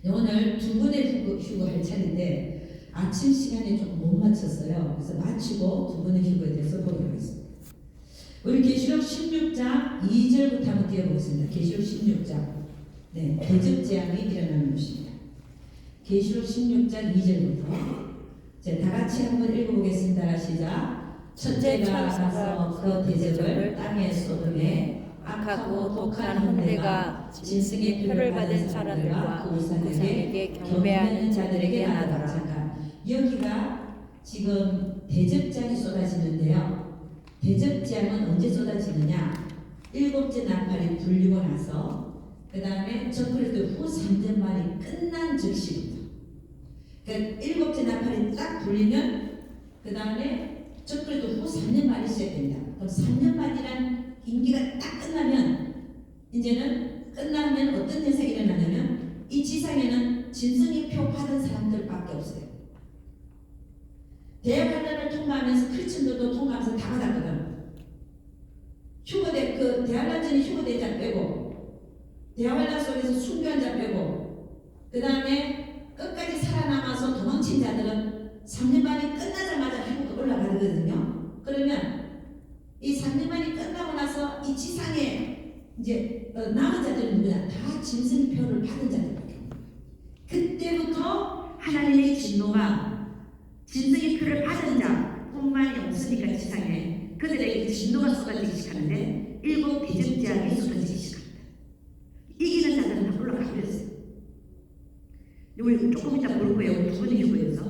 오늘 두 분의 휴거할 차례인데 아침 시간에 조금 못 맞췄어요. 그래서 마치고 두 분의 휴거에 대해서 보도록 하겠습니다. 우리 계시록 16장 2절부터 한번 띄워보겠습니다. 계시록 16장 대접재앙이 일어나는 것입니다. 계시록 16장 2절부터 다 같이 한번 읽어보겠습니다. 시작. 첫째가 가서 그 대접을 땅에 쏟음에 악하고 독한 헌대가 짐승의 표를 받은 사람들과 그 우상에게 경배하는 자들에게 나더라. 여기가 지금 대접장이 쏟아지는데요. 대접장은 언제 쏟아지느냐? 일곱째 나팔이 불리고 나서 그 다음에 저크리스도 후 3년만이 끝난 즉시부터, 그러니까 일곱째 나팔이 딱 불리면 그 다음에 저크리스도 후 3년만이 시작됩니다. 그럼 3년만이란 임기가 딱 끝나면, 이제는 끝나면 어떤 현상이 일어나냐면 이 지상에는 짐승의 표 받은 사람들밖에 없어요. 대환란을 통과하면서 크리스천들도 통과하면서 다 받았거든. 휴거대, 그 대환란전이 휴거된 자 빼고, 대환란 속에서 순교한 자 빼고, 그 다음에 끝까지 살아남아서 도망친 자들은 3년 만이 끝나자마자 휴거가 올라가거든요. 그러면 이 3년만이 끝나고 나서 이 지상에 이제 남은 자들은 누구냐? 다 짐승의 표를 받은 자들밖에 없어요. 그때부터 하나님의 진노가 짐승의 표를 받은 자뿐만이 없으니까 지상에 그들에게 진노가 쏟아지기 시작하는데 일곱 대접재앙이 쏟아지기 시작합니다. 이기는 자들은 다 올라가 버렸어요. 우리 조금 이따 볼 거예요. 두 분의 휴거에서.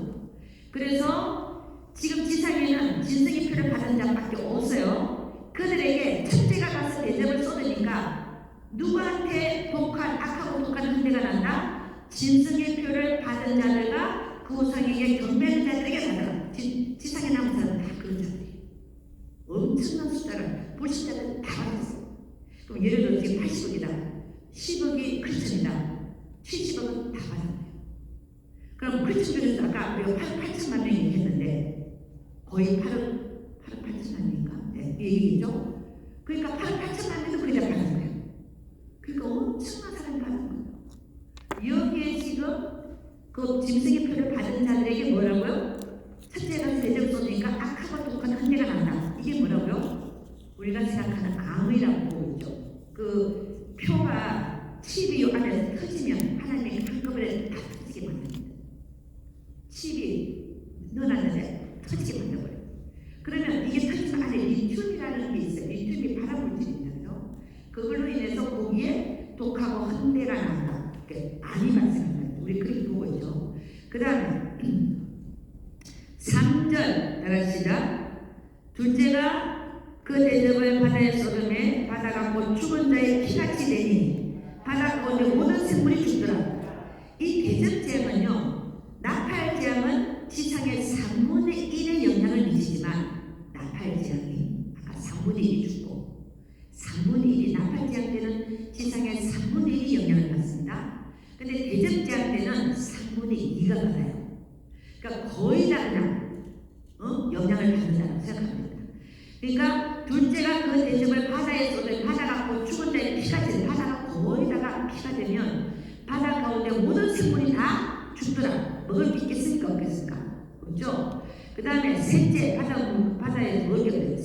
그래서 지금 지상에는 짐승의 표를 받은 자밖에 없어요. 그들에게 첫째가 가서 대접을 쏟으니까 누구한테 악하고 독한 헌대가 난다? 짐승의 표를 받은 자들과 그 우상에게 경배하는 자들에게 나더라. 지상에 남은 사람은 다 그런 자들이에요. 엄청난 숫자를 불신자들은 다 받았어요. 그럼 예를 들어 지금 80억이다. 10억이 크리스천이다. 70억은 다 받았네요. 그럼 크리스천들은 아까 우리가 8천만 명이 했는데 거의 8억 8천만 명인가? 네, 이 얘기죠. 그러니까 8억 8천만 명도 그냥 받은 거예요. 그러니까 엄청난 사람이 받은 거예요. 여기에 지금 그 짐승의 표를 받은 자들에게 뭐라고요? 첫째가 대접 쏟으니까 악하고 독한 헌대가 난다. 이게 뭐라고요? 우리가 생각하는 강의라고 있죠. 그 표가 칩이 안에 터지면 하나님이 한꺼번에 다 터지게 만듭니다. 칩이 넣어놨는데 터지게 만들어버려요. 그러면 이게 터지면 안에 리튬이라는 게 있어요. 리튬이 발화물질이 있잖아요. 그걸로 인해서 거기에 독하고 헌대가 난다. 암이 발생한다. 우리 그렇게 보고 있죠. 그 다음에 3절 나갑시다. 둘째가 그 대접을 바다에 쏟음에 바다가 곧 죽은 자의 피같이 되니 바다 가운데 모든 생물이 죽더라. 이 대접재앙은요, 나팔재앙은 지상의 3분의 1의 영향을 미치지만 나팔재앙이 아까 3분의 1이 죽고 3분의 1이 나팔재앙 때는 지상의 3분의 1이 영향을 받습니다. 근데 대접재앙 때는 3분의 2가 받아요. 그러니까 거의 다 그냥 영향을 받는다고 생각합니다. 그러니까 둘째가 그 대접을 바다에 쏟을 바다가 곧 죽은 자의 피가 되는 바다가 거의 다가 피가 되면 바다 가운데 모든 생물이 다 죽더라. 먹을 게 있겠습니까? 없겠습니까? 그렇죠? 그 다음에 셋째, 바다에 먹을 게 없어요.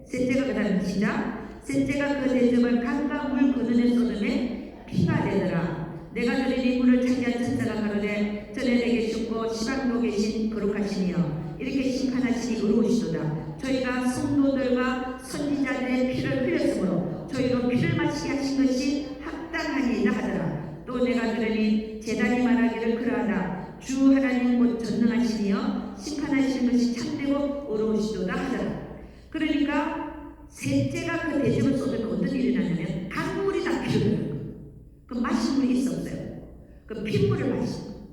셋째가 그 다음에 시작. 셋째가 그 대접을 강과 물 그늘에 쏟음에 피가 되더라. 내가 들으니 물을 차지한 천사가 가로되 전에 내게 죽고 시방도 계신 거룩하시며 이렇게 심판하시니 의로우시도다. 저희가 성도들과 선지자들의 피를 흘렸으므로 저희로 피를 마시게 하신 것이 합당하니이다 하더라. 또 내가 들으니 제단이 말하기를 그러하다. 주 하나님 곧 전능하시니여 심판하시는 것이 참되고 의로우시도다 하더라. 그러니까 셋째가 그 대접을 쏟으면 어떤 일이 나냐면 강물이 다 피어나는 거예요. 그 마실 물이 있어 없어요? 그 핏물을 마시는 거예요.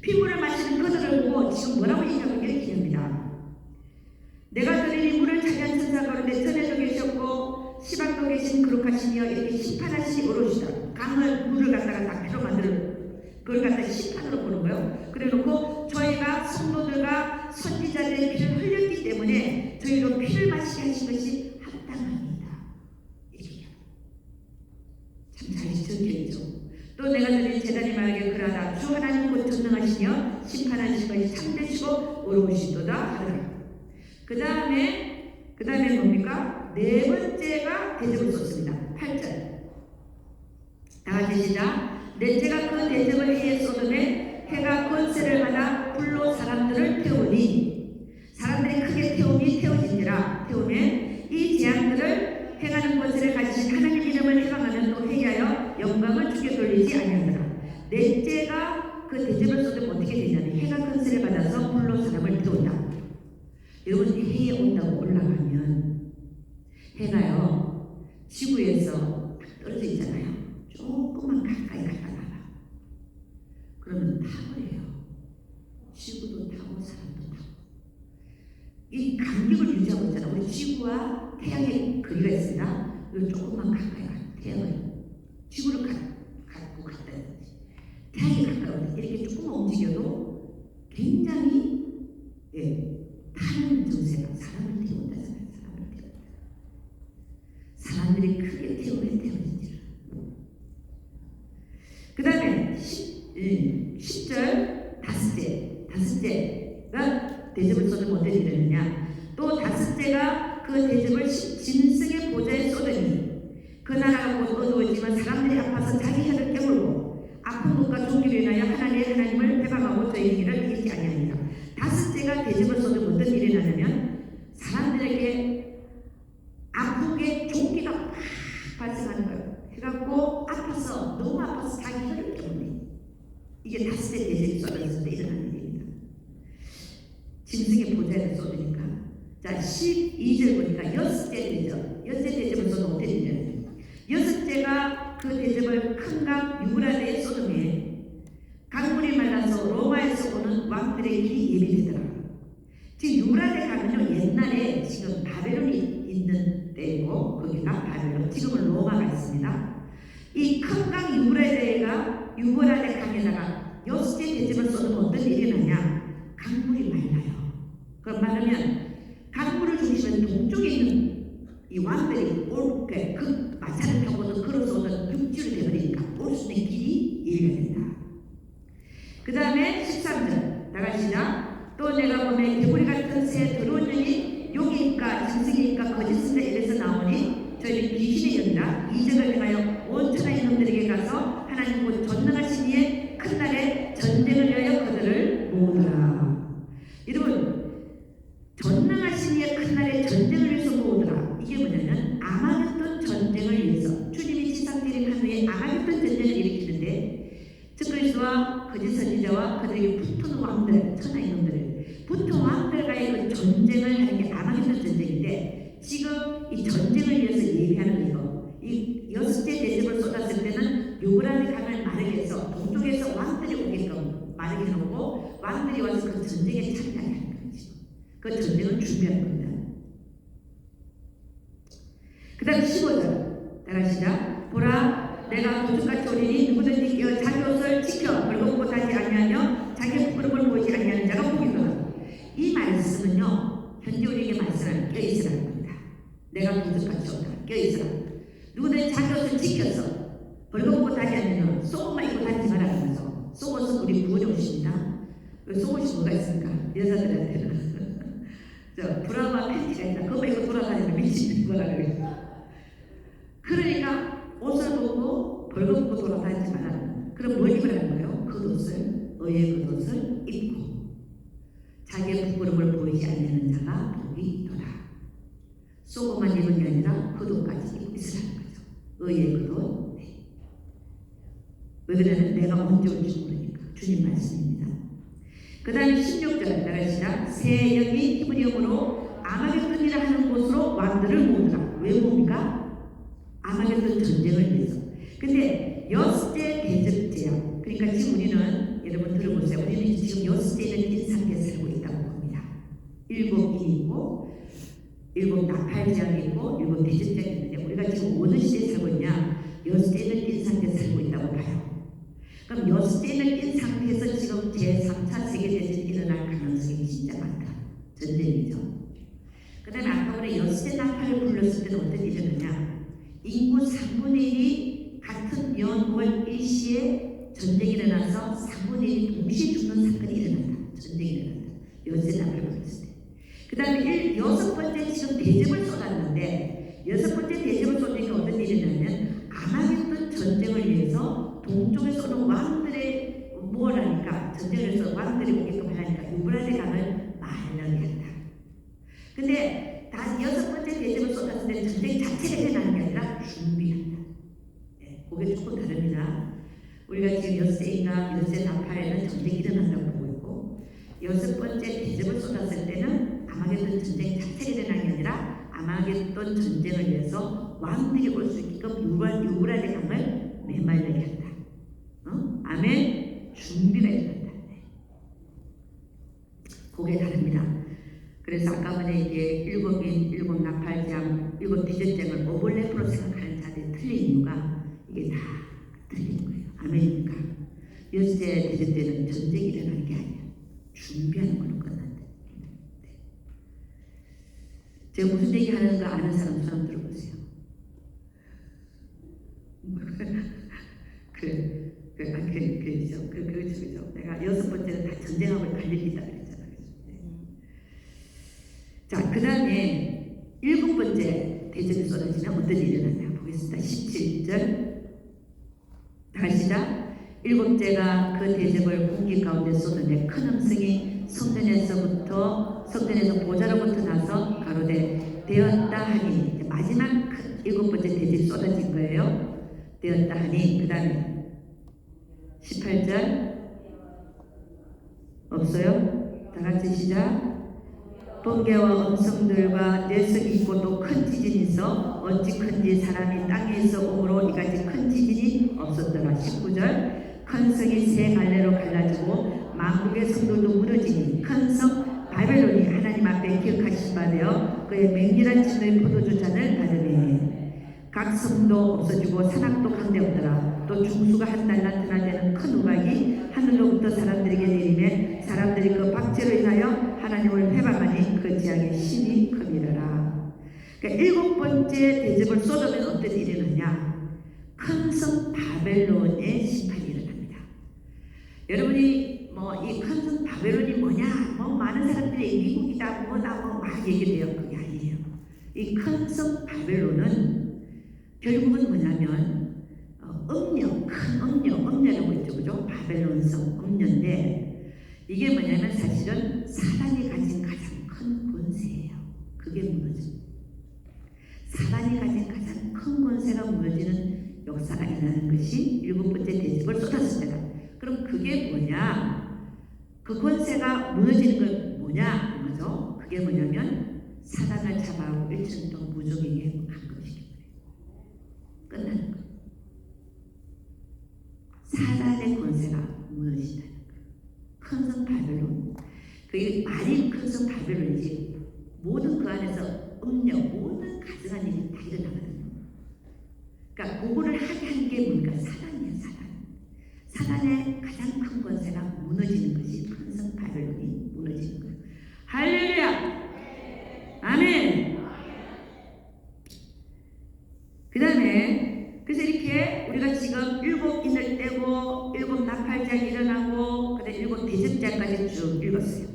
핏물을 마시는 그들을 보고 지금 뭐라고 얘기하고 얘기합니다. 내가 들으니 물을 차지한 천사 가운데 전에도 계셨고 시방도 계신 거룩하시며 이렇게 심판하시니 의로우시다. 강을 물을 갖다가 다 피로 만들어 그걸 갖다 심판으로 보는 거예요. 그래놓고 저희가 성도들과 선지자들의 피를 흘렸기 때문에 저희로 피를 마시게 하신 것이 합당합니다. 얘기해요. 참 잘 적혀있죠. 또 내가 들은 제단이 말하기를 전쟁하다 주 하나님 곧 전능하시며 심판하신 것이 참되시고 의로우시도다 하더라. 그 다음에 뭡니까? 네 번째가 대접을 쏟습니다. 8절 다 같이 시작. 넷째가 그 대접을 해에 쏟음에 해가 권세를 받아 불로 사람들을 태우니 사람들이 크게 태워진지라. 태우면 이 재앙들을 행하는 권세를 가지신 하나님 이름을 해방하면 또 회개하여 영광을 주께 돌리지 아니하더라. 넷째가 그 대접을 쏟으면 어떻게 되냐면 해가 권세를 받아서 불로 사람을 태운다. 여러분 이 해에 온다고 올라가면 해가요 지구에서 딱 떨어져 있잖아요. 조금만 가까이 갖다 놔봐. 그러면 타버려요. 지구도 타고 사람도 타고. 이 간격을 유지하고 있잖아. 우리 지구와 태양의 거리가 있습니다. 이걸 조금만 가까이 가. 태양을 지구를 갖고 갖다 놔야지. 태양이 가까워. 이렇게 조금만 움직여도 굉장히 타는 정세가 사람을 태운다잖아요. 사람을 태운다. 사람들이 크게 태우면 태워지지라. 그 다음에 10절 다섯째가 대접을 쏟으면 어떻게 되느냐. 또 다섯째가 그 대접을 짐승의 보좌에 쏟으니 그 나라가 곧 어두워지만 사람들이 아파서 자기 혀를 깨물고 아픈 것과 종기로 인하여 하나님을 배방하고 저희 일을 잊지 아니하니라. 다섯째가 대접을 쏟으면 어떤 일이 나냐면 사람들에게 아프게 종기가 팍 발생하는 거예요. 해갖고 아파서 너무 아파서 자기 혀를 깨물니. 이게 다섯째 대접이 쏟아졌을 때 일어나는 일입니다. 짐승의 보좌를 쏟으니까. 자 12절 보니까 여섯째 대접을 쏟으면 어떻게 되냐면 여섯째가 그 대접을 큰 강 유브라데에 쏟으면 강물이 말라서 로마에서 오는 왕들의 길이 예비되더라. 지금 유브라데 가면요 옛날에 지금 바벨론이 있는 때고 거기가 바벨론 지금은 로마가 있습니다. 이 큰 강 유브라데 강에다가 여섯째 대접을 쏟으면 어떤 일이 나냐. 강물이 말라요. 그럼 말하면 강물을 중심으로 동쪽에 있는 이 왕들이 올 그 마차를 타고도 걸어서 오는 육지로 되버리니까 올 수 있는 길이 예비가 된다. 그 다음에 13절 나가시자. 또 내가 보면 개구리 같은 새 더러운 년이 용이니까 짐승이니까 거짓을 입에서 나오니 저희는 귀신의 영이라 이적을 행하여 온 천하의 놈들에게 가서 하나님 곧 전능하신 이의 큰 날에 전쟁을 위하여 그들을 모으더라. 여러분 전능하신 이의 큰 날에 전쟁을 위해서 모으더라. 이게 뭐냐면 아마겟돈 전쟁을 위해서 주님이 지상대림 한 후에 아마겟돈 전쟁을 일으키는데 적그리스도와 거짓 선지자와 그들에게 붙은 왕들 천하의 놈들 붙은 왕들과의 그 전쟁을 하는 게 아마겟돈 전쟁인데 지금 이 전쟁을 위해서 예비하는 이거 이 여섯째 대접을 쏟았을 때는 유브라데 강을 마르게 해서 동쪽에서 왕들이 오게끔 마르게 해놓고 왕들이 와서 그 전쟁에 참여하게 하는 거죠. 그 전쟁을 준비하는 겁니다. 그 다음 15절 나가시자. 보라 내가 도둑같이 오리니 누구든지 자기 옷을 지켜 벌거벗고 하지 아니하며 자기 부끄러움을 보이지 아니하는 자가 복이거라. 이 말씀은요 현재 우리에게 말씀을 껴있으라는 겁니다. 내가 도둑같이 온다. 껴있으라. 누구든지 자기 옷을 지켜서 벌거벗고 하지 않으면 속옷만 입고 다니지 말아가면서 속옷은 우리 구원의 옷입니다. 속옷이 뭐가 있습니까? 여자들한테는 저 브라마 팬티가 있다. 그거 입고 돌아다니면 미치는 거라 그래요. 그러니까 옷을 벗고 벌거벗고 돌아다니지 말라는. 그럼 뭘 입으라는 거예요? 겉옷을 의의 겉옷을 입고 자기의 부끄러움을 보이지 않는 자가 복이 있도다. 속옷만 입은 게 아니라 겉옷까지 입고 있으라는 거죠. 의의 겉옷. 왜 그러냐면 내가 언제 올지 모르니까. 주님 말씀입니다. 그 다음에 16절 나가시다. 새 영이 히브리 영으로 아마겟돈이라 하는 곳으로 왕들을 모으더라. 왜 모읍니까? 아마겟돈 전쟁을 위해서. 근데 여섯째 대접제야. 그러니까 지금 우리는 여러분 들어보세요. 우리는 지금 여섯째는 인상계에 살고 있다고 봅니다. 7인이 있고 7 나팔제약이 있고 7 대접제약이 있는데 우리가 지금 어느 시대에 살고 있냐? 여섯째는 인상계에 살고 있다고 봐요. 그럼 여섯째는 인 상태에서 지금 제3차 세계대전이 일어날 가능성이 진짜 많다. 전쟁이죠. 그 다음에 아까 우리 여섯째 나팔을 불렀을 때는 어떤 일이 있느냐? 인구 3분의 1이 같은 연월 일시에 전쟁이 일어나서 3분의 1이 동시에 죽는 사건이 일어난다. 전쟁이 일어난다. 요새나라를 벌였을 때. 그 다음에 여섯 번째 지금 대접을 쏟았는데 여섯 번째 대접을 쏟으니까 어떤 일이 일어나면 아마겟돈 전쟁을 위해서 동쪽에서 오는 왕들의 모으라니까 전쟁을 해서 왕들이 오게끔 하라니까 유브라데 강을 말르게 한다. 근데 단 여섯 번째 대접을 쏟았을 때 전쟁 자체가 일어나는 게 아니라 준비한다. 네, 그게 조금 다릅니다. 우리가 지금 엿새인가 엿새 나팔에는 전쟁이 일어난다고 보고 있고 여섯 번째 대접을 쏟았을 때는 아마겟돈 전쟁 자체가 일어나는 게 아니라 아마겟돈 전쟁을 위해서 왕들이 올 수 있게끔 유브라데 강을 메말르게 한다. 아멘. 준비가 일어난다. 그게 다릅니다. 그래서 아까 전에 이게 일곱 나팔장, 일곱 대전쟁을 오볼레프로 생각하는 자들이 틀린 이유가 이게 다 틀린 거예요. 아멘입니까? 여세 대전 때는 전쟁이 일어나는 게 아니야. 준비하는 걸로 끝난다. 제가 무슨 얘기 하는가 아는 사람 손 들어보세요. 그죠. 내가 여섯 번째는 다 전쟁하고 관련이 있다 그랬잖아요. 자, 그 다음에 일곱 번째 대전이 쏟아지면 어떤 일이 일어나냐 보겠습니다. 17절 다시다. 일곱째가 그 대접을 공기 가운데 쏟는데 큰 음성이 성전에서 보좌로부터 나서 가로되 되었다 하니 마지막 일곱 번째 대접이 쏟아진 거예요. 되었다 하니 그 다음에 18절 없어요? 다같이 시작. 번개와 음성들과 내성이 있고 또 큰 지진이 있어 어찌 큰지 사람이 땅에서 오므로 이같이 큰 지진이 없었더라. 19절 큰 성이 세 갈래로 갈라지고 만국의 성들도 무너지니 큰 성 바벨론이 하나님 앞에 기억하신 바 되어 그의 맹렬한 진노의 포도주 잔을 받으니 각 성도 없어지고 산악도 강대 없더라. 또 중수가 한 달란트나 되는 큰 우박이 하늘로부터 사람들에게 내리매 사람들이 그 박제로 인하여 하나님을 회방하니 그 지향의 심히 크니라. 그러니까 일곱 번째 대접을 쏟으면 어떤 일이 일어나냐? 큰 성 바벨론의 심판이 일어납니다. 여러분이 이 큰 성 바벨론이 뭐냐? 많은 사람들이 미국이다 막 얘기해요. 그게 아니에요. 이 큰 성 바벨론은 결국은 뭐냐면 큰 음녀라고 있죠, 그죠? 바벨론성 음녀인데 이게 뭐냐면 사실은 사단이 가진 가장 큰 권세예요. 그게 무너져. 사단이 가진 가장 큰 권세가 무너지는 역사가 일어나는 것이 일곱 번째 대접을 쏟았을 때다. 그럼 그게 뭐냐? 그 권세가 무너지는 건 뭐냐? 그죠? 그게 뭐냐면 사단을 잡아하고 1년 동안 무적에게 감금시키는 거예요. 끝나는 거예요. 사단의 권세가 무너진다는 거예요. 큰 성 바벨론. 그게 말이 큰 성 바벨론이지 모든 그 안에서 음녀 모든 가증한 일이 다 일어나거든요. 그러니까 그거를 하게 한 게 뭔가 사단이에요. 사단의 가장 큰 권세가 무너지는 것이 큰 성 바벨론이 무너지는 거예요. 할렐루야. 아멘. 그 다음에 그래서 이렇게 우리가 지금 일곱 인을 떼고 일곱 나팔장이 일어나고 그다음에 일곱 대접장까지 쭉 읽었어요.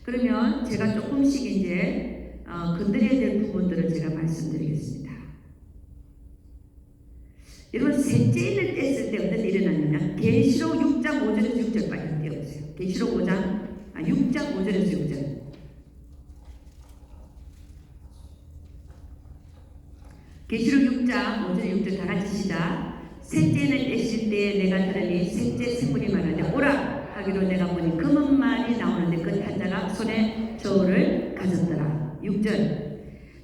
그러면 제가 조금씩 이제 건드려야 될 부분들을 제가 말씀드리겠습니다. 여러분 셋째 인을 뗐을 때 어떤 일이 일어났냐면 계시록 6장 5절에서 6절까지 떼어보세요. 계시록 6장 5절에서 6절. 계시록 6장 5절 6절 다같이 시작. 셋째는 떼실 때에 내가 들으니 셋째 생물이 말하되 오라 하기로 내가 보니 금은말이 나오는데 그 탄자가 손에 저울을 가졌더라. 6절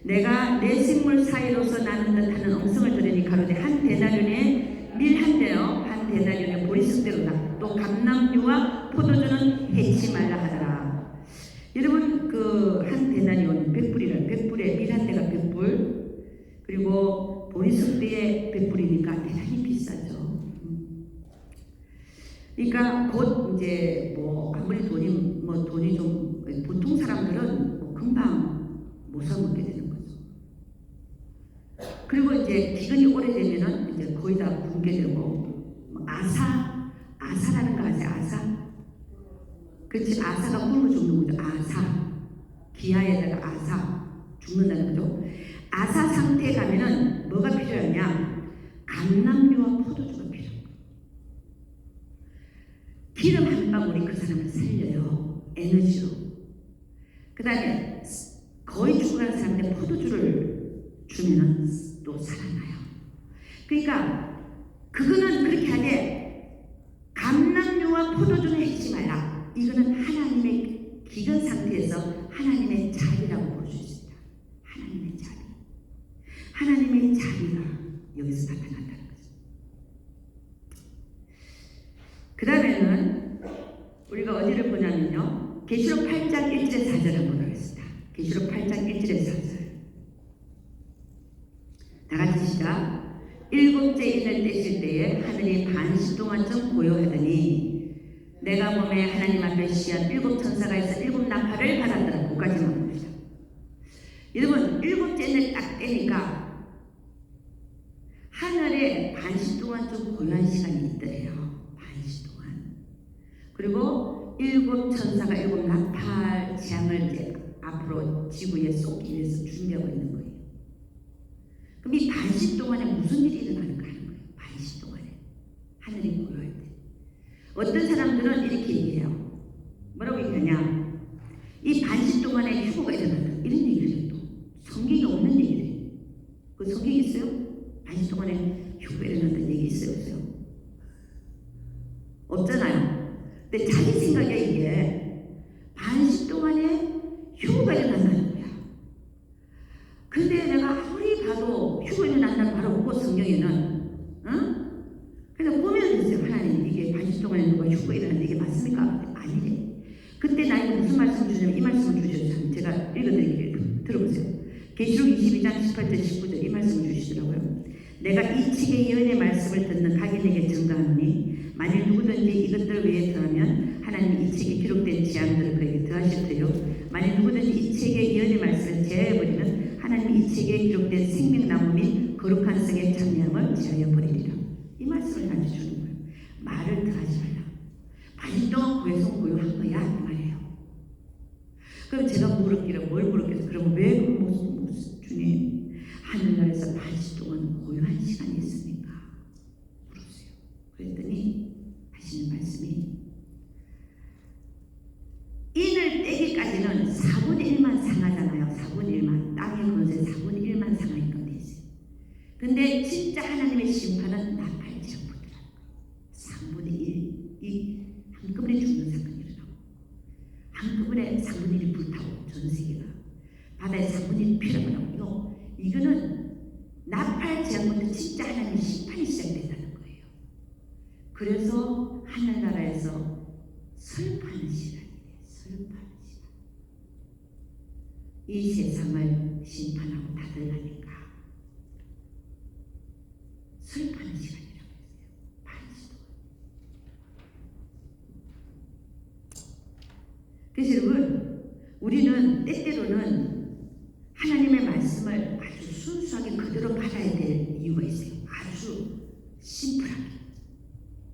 내가 내 생물 사이로서 나는 듯하는 음성을 들으니 가로되 한 데나리온에 밀 한 대요 한 데나리온에 보리숙대로다. 또 감람류와 포도주는 해치 말라 하더라. 여러분 그 한 데나리온 100불이라 100불에 밀 한 대가 100불 그리고 보리숙대에 100불이니까 대단히 비싸죠. 그러니까 곧 이제 아무리 돈이 좀 보통 사람들은 금방 못 사먹게 되는 거죠. 그리고 이제 기근이 오래되면은 이제 거의 다 굶게 되고 뭐 아사라는 거 아세요? 아사? 그렇지, 아사가 굶어 죽는 거죠. 아사, 기아에다가 아사, 죽는다는 거죠. 아사 상태에 가면은 뭐가 필요하냐? 감람류와 포도주가 필요해요. 기름 한 방울이 그 사람을 살려요. 에너지로. 그 다음에 거의 죽어가는 사람한테 포도주를 주면은 또 살아나요. 그러니까 그거는 그렇게 하되 감람류와 포도주는 해치지 말라. 이거는 하나님의 기근 상태에서 하나님의 자비라고 볼 수 있습니다. 하나님의 자비. 하나님의 자비가 여기서 나타난다는 거죠. 그 다음에는 우리가 어디를 보냐면요. 계시록 8장 1절에 4절 한번 보겠습니다. 계시록 8장 1절에 4절. 다 같이 시작. 일곱째 인을 떼실 때에 하늘이 반시 동안쯤 고요하더니 내가 몸에 하나님 앞에 시한 일곱 천사가 있어 일곱 나팔을 받았더라. 거기까지만 봅니다. 여러분, 일곱째 인을 딱 떼니까 하늘에 반시 동안 좀 고요한 시간이 있더래요. 반시 동안. 그리고 일곱 천사가 일곱 나팔 재앙을 이제 앞으로 지구에 쏟기 위해서 준비하고 있는 거예요. 그럼 이 반시 동안에 무슨 일이 일어나는가 하는 거예요. 반시 동안에 하늘이 고요할 때 어떤 사람들은 이렇게 얘기해요. 뭐라고 얘기하냐? 이 반시 동안에 휴거가 일어난다. 이런 얘기를 해요. 또 성경이 없는 얘기를 해요. 그 성경이 있어요? 반시 동안에 휴거가 일어난다는 얘기 있어요? 없어요? 없잖아요. 근데 자기 생각에 이게 반시 동안에 휴거가 일어난다는 거야. 근데 내가 아무리 봐도 휴거 일어난다는 바로 없고 성경에는 응? 그래서 보면 있어요. 하나님 이게 반시 동안에 누가 휴거 일어났는데 이게 맞습니까? 아니래. 그때 나에게 무슨 말씀 주시냐면 이 말씀을 주셨어요. 제가 읽어드릴게요. 들어보세요. 계시록 22장 18절 19절 이 말씀을 주시더라고요. 내가 이 책의 예언의 말씀을 듣는 각인에게 증거하노니 만일 누구든지 이것들 외에 더하면 하나님 이 책에 기록된 재앙들을 그에게 더하실 테요. 만일 누구든지 이 책의 예언의 말씀을 제하여버리면 하나님 이 책에 기록된 생명나무 및 거룩한 성의 참여함을 제하여버리리라. 이 말씀을 가르쳐 주는 거예요. 말을 더하지 말라. 반시 동안 고요한 거야 이 말이에요. 그럼 제가 물었기를 뭘 물었겠어요? 그러면 왜 무슨 주님 하늘나라에서 반시 동안 고요한 시간이 있습니까? 물었어요. 그랬더니 하시는 말씀이 인을 떼기까지는 4분의 1만 상하잖아요. 4분의 1만 땅의 건설에 4분의 1만 상하게끔 돼 있어요. 근데 진짜 하나님의 심판은 나팔지역부터라는 거예요. 3분의 1 이 한꺼번에 죽는 사건이 일어나고 한꺼번에 3분의 1이 불타고 전 세계가 바다에 3분의 1이 피어나고 이거는 나팔지역부터 진짜 하나님의 심판이 시작된다는 거예요. 그래서 하늘나라에서 슬퍼하는 시간이에요. 슬퍼하는 시간. 이 세상을 심판하고 닫으려니까 슬퍼하는 시간이라고 했어요. 반시도. 그래서 여러분, 우리는 때때로는 하나님의 말씀을 아주 순수하게 그대로 받아야 될 이유가 있어요. 아주 심플하게.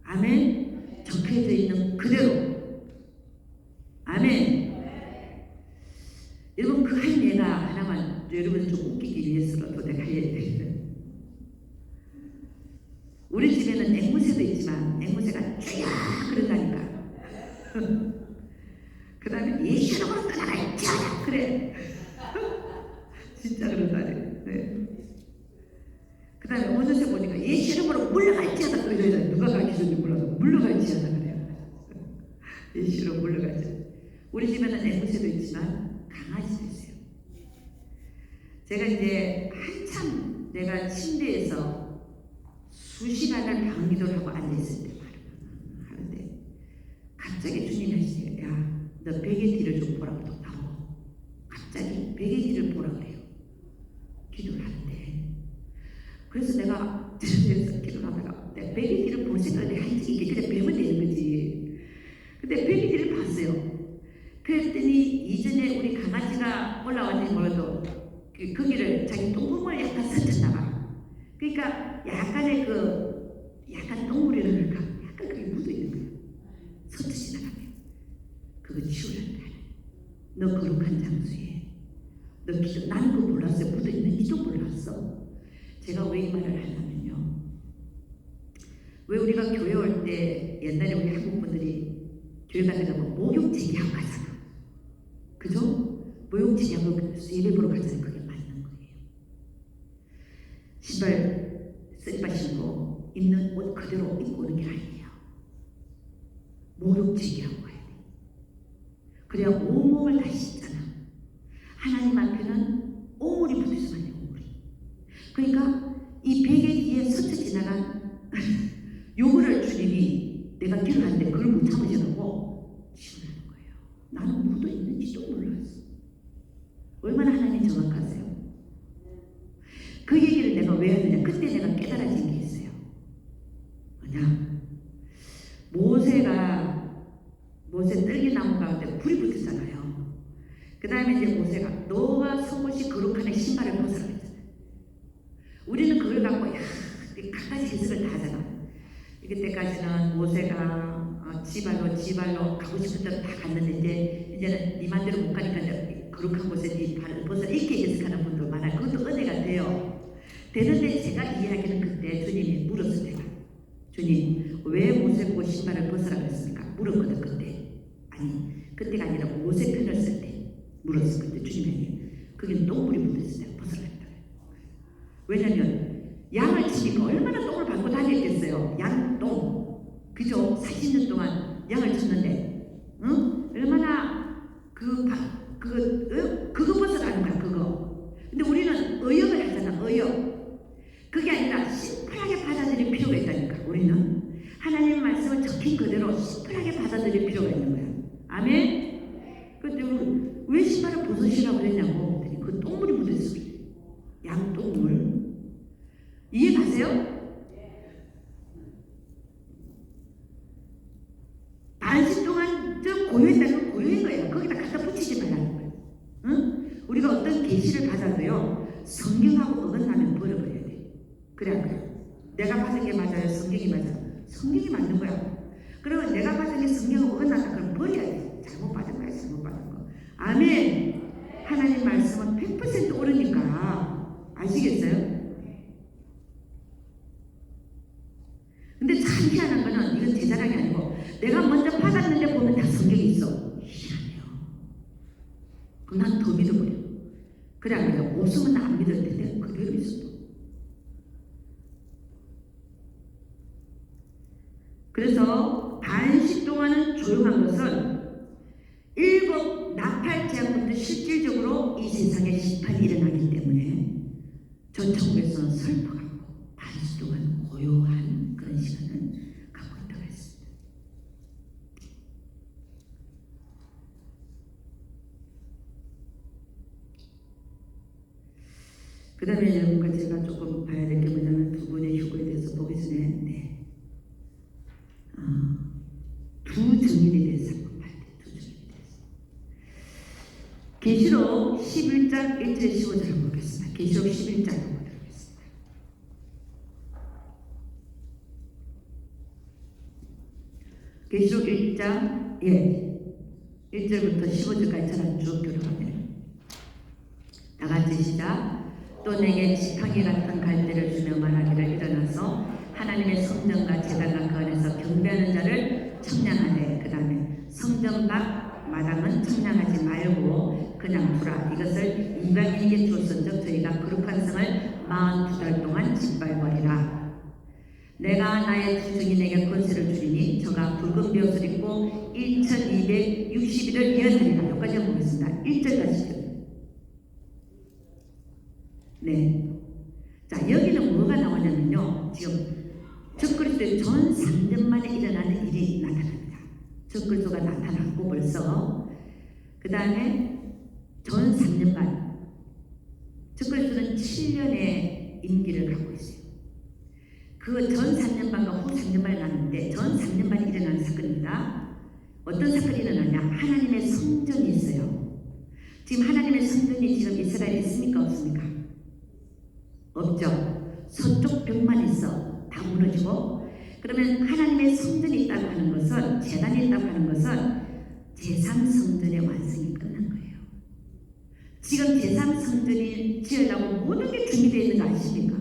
아멘. 적혀져 있는 그대로. 아멘. 여러분, 그 한 예가 하나만 여러분을 좀 웃기기 위해서라도 내가 해야 되거든. 우리 집에는 앵무새도 있지만 앵무새가 쫙 그런다니까. 그 다음에 예시로만 떠나가 있잖아. 그래. 진짜 그런다네. 네. 그 다음에 어느새 보니까 예시로으로 물러갈지하다 그러잖아요. 누가 가르쳐줬는지 몰라도 물러갈지하다 그래요. 예시로 물러갈지. 우리 집에는 앵무새도 있지만 강아지도 있어요. 제가 이제 한참 내가 침대에서 수시간을 방기도를 하고 앉아있을 때 하는데 갑자기 주님이 하시네요. 야, 너 베개 뒤를 좀 보라고 또 나오고 갑자기 베개 뒤를 보라 그래요. 기도를 하는데 그래서 내가 침대에서 기도를 하다가 내가 베개 뒤를 볼 생각에 한지 이게 그냥 배면 되는 거지. 근데 베개 뒤를 봤어요. 그랬더니 이전에 우리 강아지가 올라왔는지 몰라도 거기를 자기 똥구멍을 약간 스쳤나 봐. 그러니까 약간의 그 약간 똥물이 흐를까? 약간 그게 묻어있는 거예요. 서투 지나가면 그거 치우라는 거야. 너 거룩한 장소에 너 기도, 나는 그거 몰랐어요. 묻어있는지도 몰랐어. 제가 왜 이 말을 하냐면요, 왜 우리가 교회 올 때 옛날에 우리 한국 분들이 교회 가다가 목욕제기하고 가잖아. 그죠? 목욕제기하고 예배 보러 가잖아요. 그게 맞는 거예요. 신발 쓰리바 신고 입는 옷 그대로 입고 오는 게 아니에요. 목욕제기하고 가야 돼. 그래야 온몸을 다 씻잖아. 하나님 앞에는 오물이 붙어있으면 안 돼. 오물이. 그러니까 이 베개 뒤에 스쳐 지나간 요거를 주님이 내가 기록하는데 그걸 못 참으셔가지고 치우라는 거예요. 나는 묻어 있는지도 몰랐어. 얼마나 하나님 정확하세요. 그 얘기를 내가 왜 하느냐, 그때 내가 깨달아진 게 있어요. 뭐냐, 모세 뜰기나무 가운데 불이 붙었잖아요. 그 다음에 이제 모세가 너가 속옷이 거룩하네 신발을 벗으라 했잖아요. 우리는 그걸 갖고 갖가지 해석을 다 하잖아. 그때까지는 모세가 지발로 가고 싶은 데로 다 갔는데 이제는 네 맘대로 못 가니까 이제 거룩한 곳에 네 발을 벗어 이렇게 해석하는 분도 많아요. 그것도 은혜가 돼요. 되는데 제가 이야기는 그때 주님이 물었을 때가, 주님 왜 모세 보고 신발을 벗으라 그랬습니까? 물었거든 그때. 아니 그때가 아니라 모세 편을 쓸 때 물었을 때 주님이 그게 똥물이 묻었을 때 벗으라 했다. 왜냐면 양을 치니까 얼마나 똥을 밟고 다녔겠어요. 양똥. 그죠? 40년 동안 양을 쳤는데, 응? 얼마나 그거 벗어나는 거야, 그거. 근데 우리는 의역을 하잖아, 의역. 그게 아니라 심플하게 받아들일 필요가 있다니까, 우리는. 하나님 말씀을 적힌 그대로 심플하게 받아들일 필요가 있는 거야. 아멘? 근데 왜 신발을 벗으시라고 그랬냐고. 그랬더니 그 똥물이 묻어있어. 양똥물. 이해 가세요? 반시 동안 저 고요했다는 건 고요인 거예요. 거기다 갖다 붙이지 말라는 거예요. 응? 우리가 어떤 계시를 받아도요, 성경하고 어긋나면 버려버려야 돼. 그래 안 그래요? 내가 받은 게 맞아요? 성경이 맞아요? 성경이 맞는 거야. 그러면 내가 받은 게 성경하고 어긋났다 그럼 버려야 돼. 잘못 받은 거야, 잘못 받은 거. 아멘. 하나님 말씀은 100% 옳으니까. 아시겠어요? 근데 참 희한한 거는 이건 제 자랑이 아니고 내가 먼저 받았는데 보면 다 성경이 있어. 희한해요. 그럼 난 더 믿어버려. 그래 안 그래요? 없으면 나 안 믿을 텐데 그대로 있어. 그래서 반씩 동안은 조용한 것은 7 나팔제한부터 실질적으로 이 세상에 심판이 일어나기 때문에 전 천국에서는 슬퍼하고 반씩 동안 고요한 그런 시간을 갖고 있다고 했습니다. 그 다음에 여러분과 제가 조금 봐야 될 게 뭐냐면 두 분의 휴거에 대해서 보기 전에 두 증인에 대해서 한번 봐야 돼요. 두 증인에 대해서. 계시록 11장 1절 15절 한번 보겠습니다. 계시록 11장 한번 보겠습니다. 계시록 1장 1절부터 15절까지 저는 쭉 들어갑니다. 다 같이 시작. 또 내게 지팡이 같은 갈대를 주며 말하기를 일어나서 하나님의 성전과 제단과 그 안에서 경배하는 자를 청량하되, 그 다음에 성전 밖 마당은 청량하지 말고 그냥 두라. 이것을 이방인에게 주었은즉 저희가 거룩한 성을 42달 동안 짓밟으리라. 내가 나의 두 증인에게 권세를 주리니 저가 붉은 벼옷을 입고 1260일을 예언하리라. 여기까지 한번 보겠습니다. 1절까지. 네. 자, 여기는 뭐가 나오냐면요, 지금 적그리스도의 전 3년 만에 일어나는 일이 나타납니다. 적그리스도가 나타났고 벌써 그 다음에 전 3년 반, 적그리스도는 7년의 임기를 갖고 있어요. 그 전 3년 반과 후 3년 만에 나는데 전 3년 만에 일어나는 사건입니다. 어떤 사건이 일어나냐? 하나님의 성전이 있어요. 지금 하나님의 성전이 지금 이스라엘에 있습니까? 없습니까? 없죠. 서쪽 벽만 있어. 다 무너지고 그러면 하나님의 성전이 있다고 하는 것은, 제단이 있다고 하는 것은 제3성전의 완성이 끝난 거예요. 지금 제3성전이 지으려고 모든 게 준비되어 있는 거 아십니까?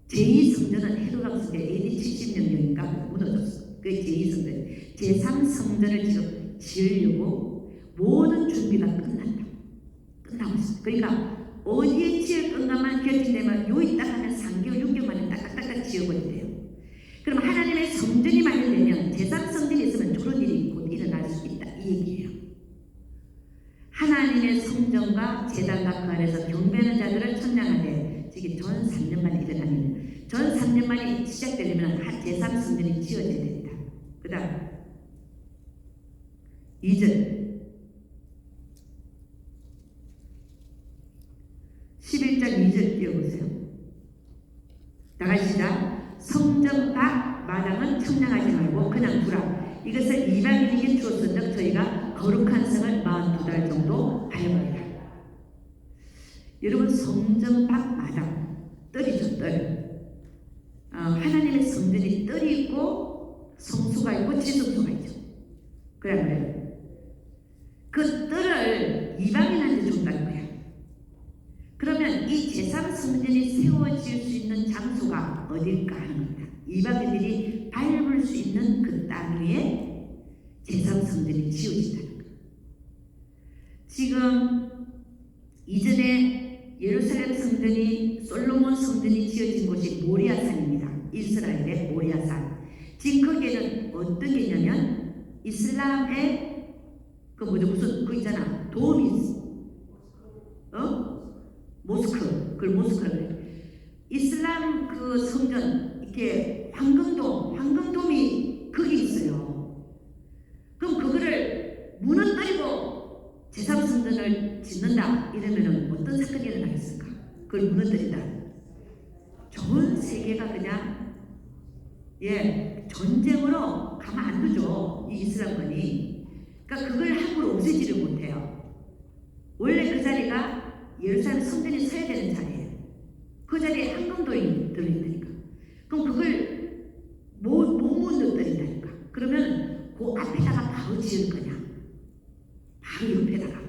제2성전은 헤로당스 때 AD 70년경인가 무너졌어. 그게 제2성전. 제3성전을 지금 지으려고 모든 준비가 끝났다. 끝나고 있어. 그러니까 어디에 지을 건가만 결정되면 요이 딱 하면 3개월, 6개월 만에 딱딱딱 지어버린대요. 그럼 하나님의 성전이 마련되면 제3성전이 있으면 저런 일이 곧 일어날 수 있다. 이 얘기예요. 하나님의 성전과 제단과 그 안에서 경배하는 자들을 천냥하되, 저게 전 3년 만에 일어나는 일. 전 3년 만에 시작되려면 한 제3성전이 지어져야 됩니다. 그 다음 2절 11장 2절 띄워보세요. 나가시다. 성전 밖 마당은 청량하지 말고 그냥 두라. 이것을 이방인에게 주었은즉 저희가 거룩한 성을 42달 정도 밟아야. 여러분, 성전 밖 마당 뜰이죠. 뜰. 하나님의 성전이 뜰이 있고 성수가 있고 지성소가 있죠. 그래요. 그 뜰을 이방인한테 줬다는 거야. 그러면 이 제3성전이 세워질 수 있는 장소가 어딜까 하는 겁니다. 이방인들이 밟을 수 있는 그 땅 위에 제3성전이 지어진다는 거예요. 지금 이전에 예루살렘 성전이, 솔로몬 성전이 지어진 곳이 모리아산입니다. 이스라엘의 모리아산. 지금 거기에는 어떤 게 있냐면 이슬람의 그 뭐죠, 무슨 그 있잖아, 도움이 있어. 모스크, 그걸 모스크라고 그래. 이슬람 그 성전, 이렇게 황금돔이 거기 있어요. 그럼 그거를 무너뜨리고 제3성전을 짓는다 이러면은 어떤 사건이 일어나겠습니까? 그걸 무너뜨린다. 전 세계가 그냥 전쟁으로 가만 안 두죠. 이 이슬람권이. 그러니까 그걸 함부로 없애지를 못해요. 원래 그 자리가 예루살렘 성전이 서야 되는 자리예요. 그 자리에 황금돌이 들어있다니까. 그럼 그걸 못 무너뜨린다니까. 그러면 그 앞에다가 바로 지을 거냐? 바로 옆에다가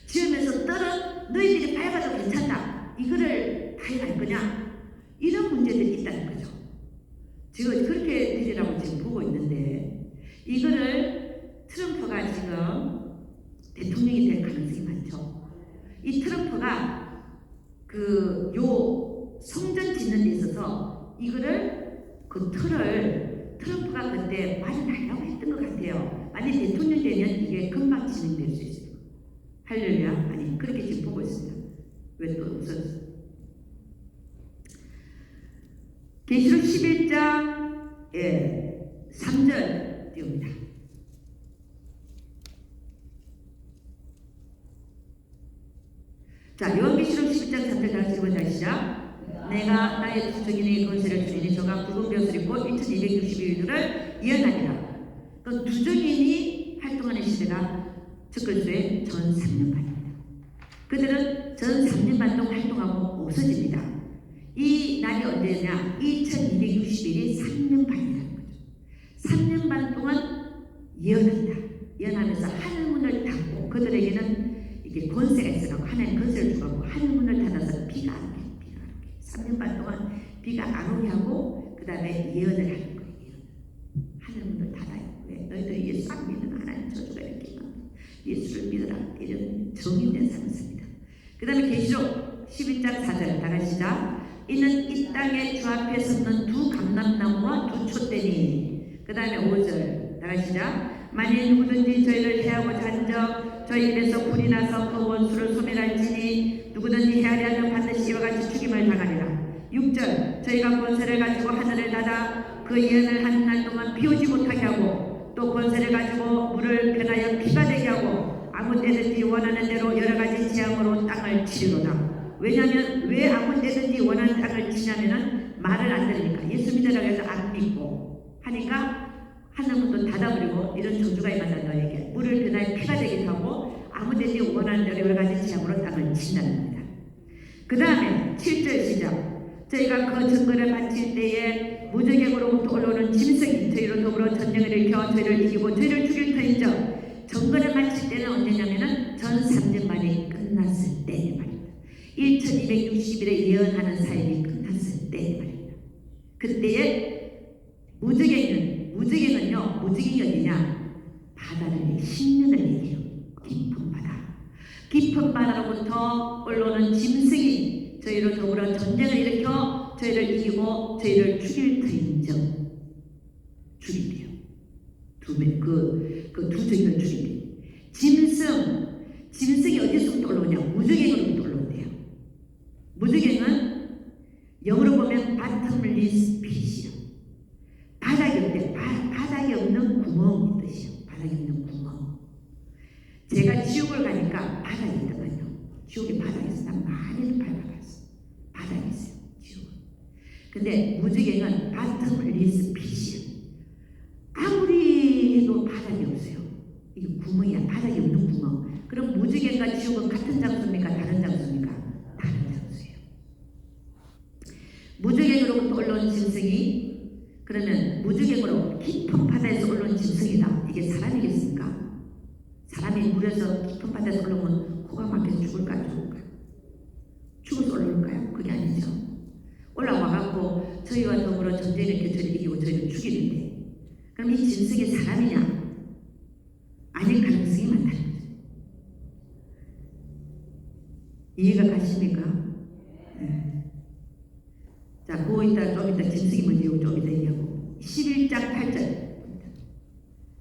지으면서 뜰은 너희들이 밟아도 괜찮다. 이거를 밟을 거냐? 이런 문제들이 있다는 거죠. 지금 그렇게 되리라고 지금 보고 있는데, 이거를 트럼프가 지금 대통령이 될 가능성이 많죠. 이 트럼프가 요 성전 짓는 데 있어서 이거를 그 틀을 트럼프가 그때 마련하려고 했던 것 같아요. 만약 대통령 되면 이게 금방 진행될 수 있어요. 할렐루야. 아니, 그렇게 지금 보고 있습니다. 왜 또 웃었어? 계시록 11장 3절 띄웁니다. 자, 요한계시록 11장 3절 다시 한번 시작. 내가 나의 두 증인의 권세를 주리니 저가 붉은 벼슬 입고 1260일들을 예언하리라. 그 두 증인이 활동하는 시대가 적글수의 전 3년반입니다. 그들은 전 3년반 동안 활동하고 없어집니다. 이 날이 언제냐? 2260일이 3년반이라는 거죠. 3년반 동안 예언한다. 예언하면서 하늘문을 닫고, 그들에게는 이게 권세가 있어가지고 하나님 권세를 주고 하늘문을 닫아서 비가 안 오게, 3년반 동안 비가 안 오게 하고, 그 다음에 예언을 하는 거예요. 하늘문을 닫아요. 왜? 너희들이 예수 안 믿는 하나님 저주가 이렇게 예수를 믿어라. 이런 정의된 삶을 삽니다. 그 다음에 계시록 11장 4절 나가시자. 이는 이 땅에 주 앞에 섰는 두 감람나무와 두 촛대니. 그 다음에 5절 나가시자. 만일 누구든지 저희를 해하고자 한적 저희 입에서 불이 나서 그 원수를 소멸할지니 누구든지 해하려 하면 반드시 이와 같이 죽임을 당하리라. 6절 저희가 권세를 가지고 하늘을 닫아 그 예언을 한 날 동안 비 오지 못하게 하고, 또 권세를 가지고 물을 변하여 피가 되게 하고 아무 때든지 원하는 대로 여러 가지 재앙으로 땅을 치리로다. 왜냐하면 왜 아무 때든지 원하는 땅을 치냐면은 말을 안 들으니까, 예수 믿으라고 해서 안 믿고 하니까 하늘문도 닫아버리고 이런 저주가 임한다. 너에게 물을 변하여 피가 되게 하고 아무 때든지 원하는 대로 여러 가지 재앙으로 땅을 친다는 겁니다. 그 다음에 7절 시작. 저희가 그 증거를 바칠 때에 무적행으로부터 올라오는 짐승이 저희로 더불어 전쟁을 일으켜 저희를 이기고 저희를 죽일 터인저 정권을 마칠 때는 언제냐면은 전 3년 만에 끝났을 때 말입니다. 1260일에 예언하는 사역이 끝났을 때 말입니다. 그때에 무적행은요, 무적행이 어디냐? 바다를 10년을 얘기해요. 깊은 바다. 깊은 바다로부터 올라오는 짐승이 저희로 더불어 전쟁을 일으켜 저희를 이기고 저희를 죽일 터인즉 죽인대요. 그 두 종을 죽인대요. 짐승이 어디서부터 올라오냐? 무적행으로부터 올라온대요. 무적행은 영어로 보면 bottomless pit이요. 바닥이 없는 구멍이 뜻이요. 바닥이 없는 구멍. 제가 지옥을 가니까 바닥이 있더만요. 지옥에 바닥이 있어. 난 많이도 밟아봤어. 바닥이 있어요. 지옥은. 근데 무적행은 bottomless pit이요. 아무리 해도 바닥이 없어요. 이게 구멍이야. 바닥이 없는 구멍. 그럼 무적행과 지옥은 같은 장소입니까? 다른 장소입니까? 다른 장소예요. 무적행으로부터 올라온 짐승이 그러면 무적행으로 깊은 바다에서 올라온 짐승이다. 이게 사람이겠습니까? 사람이 물에서 깊은 바다에서 올라오면 코가 막혀서 죽을까? 죽어서 올라올까요? 그게 아니죠. 올라와갖고 저희와 더불어 전쟁을 일으켜 저희를 이기고 저희를 죽이는데 그럼 이 짐승이 사람이냐? 아닐 가능성이 많다는 거죠. 이해가 가십니까? 네. 자, 좀 이따 짐승이 뭔지 좀 이따 얘기하고 11장 8절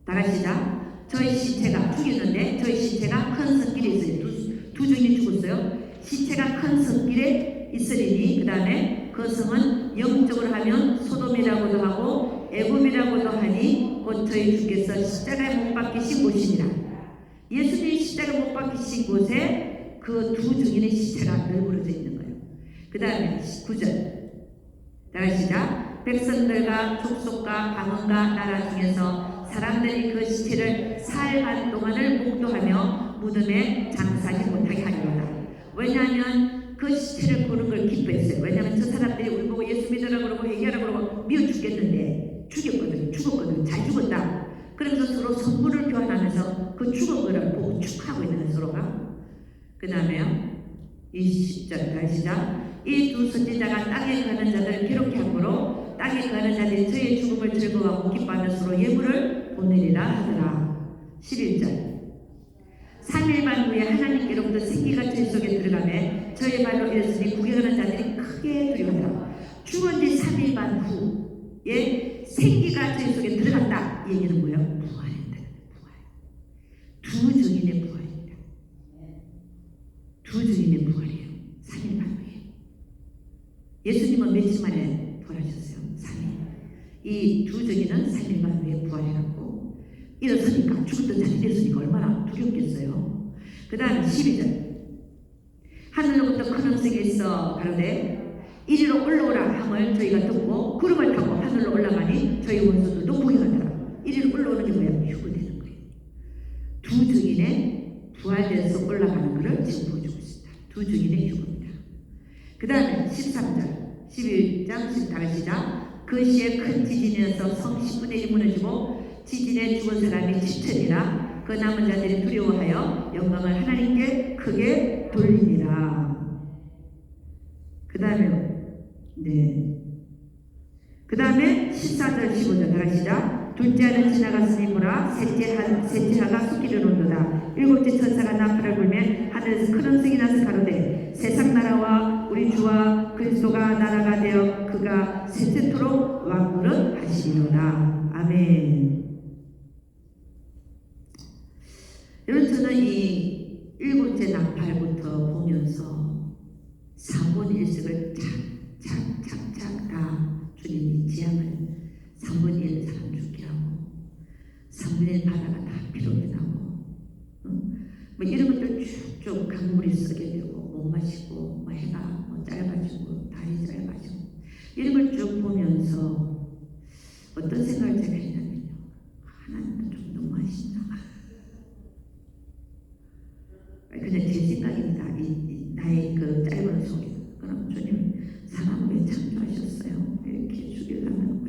다 같이 시작. 저희 시체가 죽였는데 저희 시체가 큰 성길에 있어요. 두 종이 죽었어요. 시체가 큰 성길에 있으리니 그 다음에 그 성은 영적으로 하면 소돔이라고도 하고 애굽이라고도 하니 곧 저희 주께서 십자가에 못 박히신 곳이니라. 예수님이 십자가에 못 박히신 곳에 그 두 증인의 시체가 널브러져 있는 거예요. 그 다음에 9절 다시 시작. 백성들과 족속과 방언과 나라 중에서 사람들이 그 시체를 사흘 반 동안을 목도하며 무덤에 장사하지 못하게 하리로다. 왜냐하면 그 시체를 보는 걸 기뻐했어요. 왜냐하면 저 사람들이 우리 보고 예수 믿으라고 그러고 회개하라고 그러고 미워 죽겠는데 죽었거든. 잘 죽었다. 그러면서 서로 선물을 교환하면서 그 죽은 거를 보고 축하하고 있는 서로가. 그 다음에요. 20절 다시 시작. 이 두 선지자가 땅에 거하는 자들을 기록해 함으로 땅에 거하는 자들이 저의 죽음을 즐거워하고 기뻐하며 서로 예물을 보내리라 하더라. 11절 3일 반 후에 하나님께로부터 생기가 저희 속에 들어가매 저희 발로 일었으니 구경하는 자들이 크게 두려워하더라. 죽은 지 3일 반 후에 생기가 저희 속에 들어간다. 이 얘기는 뭐예요? 부활했다. 부활. 두 증인의 부활입니다. 두 증인의 부활이에요. 3일 반 후에. 예수님은 며칠 만에 부활하셨어요? 3일. 이 두 증인은 3일 반 후에 부활해갖고 일어서니까 죽었던 자들이 일어서니까 얼마나 두렵겠어요. 그 다음 12절 하늘로부터 큰 음성이 있어 가로되 이리로 올라오라 함을 저희가 듣고 구름을 타고 하늘로 올라가니 저희 원수들도 구경하더라. 이리로 올라오는 게 뭐야? 휴거되는 거예요. 두 증인의 부활돼서 올라가는 것을 지금 보여주고 있습니다. 두 증인의 휴거입니다. 그 다음에 13절 11장 10절 시작. 그 시에 큰 지진이어서 성 10분의 1이 무너지고 지진에 죽은 사람이 7천이라 그 남은 자들이 두려워하여 영광을 하나님께 크게 돌리니라. 그 다음에 14절 15절 다시 시작. 둘째 하는 지나갔으니 보라 셋째 하가 솟기를 온도다. 일곱째 천사가 나팔을 불면 하늘에서 큰 음성이 나서 가로되 세상 나라와 우리 주와 그리스도가 나라가 되어 그가 세세토록 왕노릇 하시리로다. 아멘. 여러분 저는 이 일곱째 나팔부터 보면서 3분의 1씩을 착착착착 다 주님이 지향을 3분의 1 사람 죽게 하고 3분의 1 바다가 다 피로게 나고 뭐 이런 것들 쭉쭉 강물이 썩게 되고 못 마시고 뭐 해가 뭐 짧아지고 다리 짧아지고 이런 걸 쭉 보면서 어떤 생각을 제가 했냐면요. 하나님도 좀 너무하시나. 그냥 제 생각입니다. 나의 그 짧은 소리. 그럼 주님 사람 왜 창조하셨어요? 이렇게 죽이려면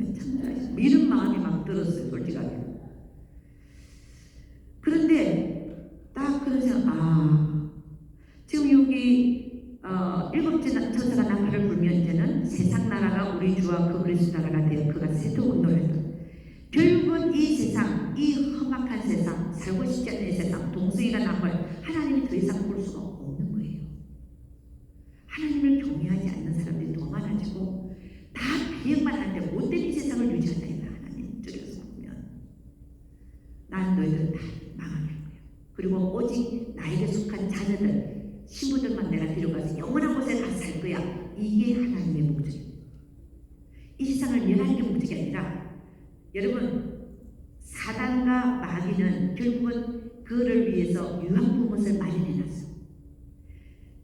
나라가 우리 주와 그 그리스도 나라가 되어 그가 세토고 놀랐다. 결국은 이 세상, 이 험악한 세상, 살고 싶지 않은 이 세상, 동성애가 남을 하나님이 더 이상 볼 수가 없는 거예요. 하나님을 경외하지 않는 사람들이 더 많아지고 다 비행만 하는데 못된 이 세상을 유지한다. 하나님 쪽에서 보면 난 너희들 다 망하게 할 거야. 그리고 오직 나에게 속한 자녀들, 신부들만 내가 데려가서 영원한 곳에 가서 살 거야. 이게 하나님의 목적이에요. 이 세상을 멸하는 게 목적이 아니라 여러분, 사단과 마귀는 결국은 그를 위해서 유황보못을 마련해놨어.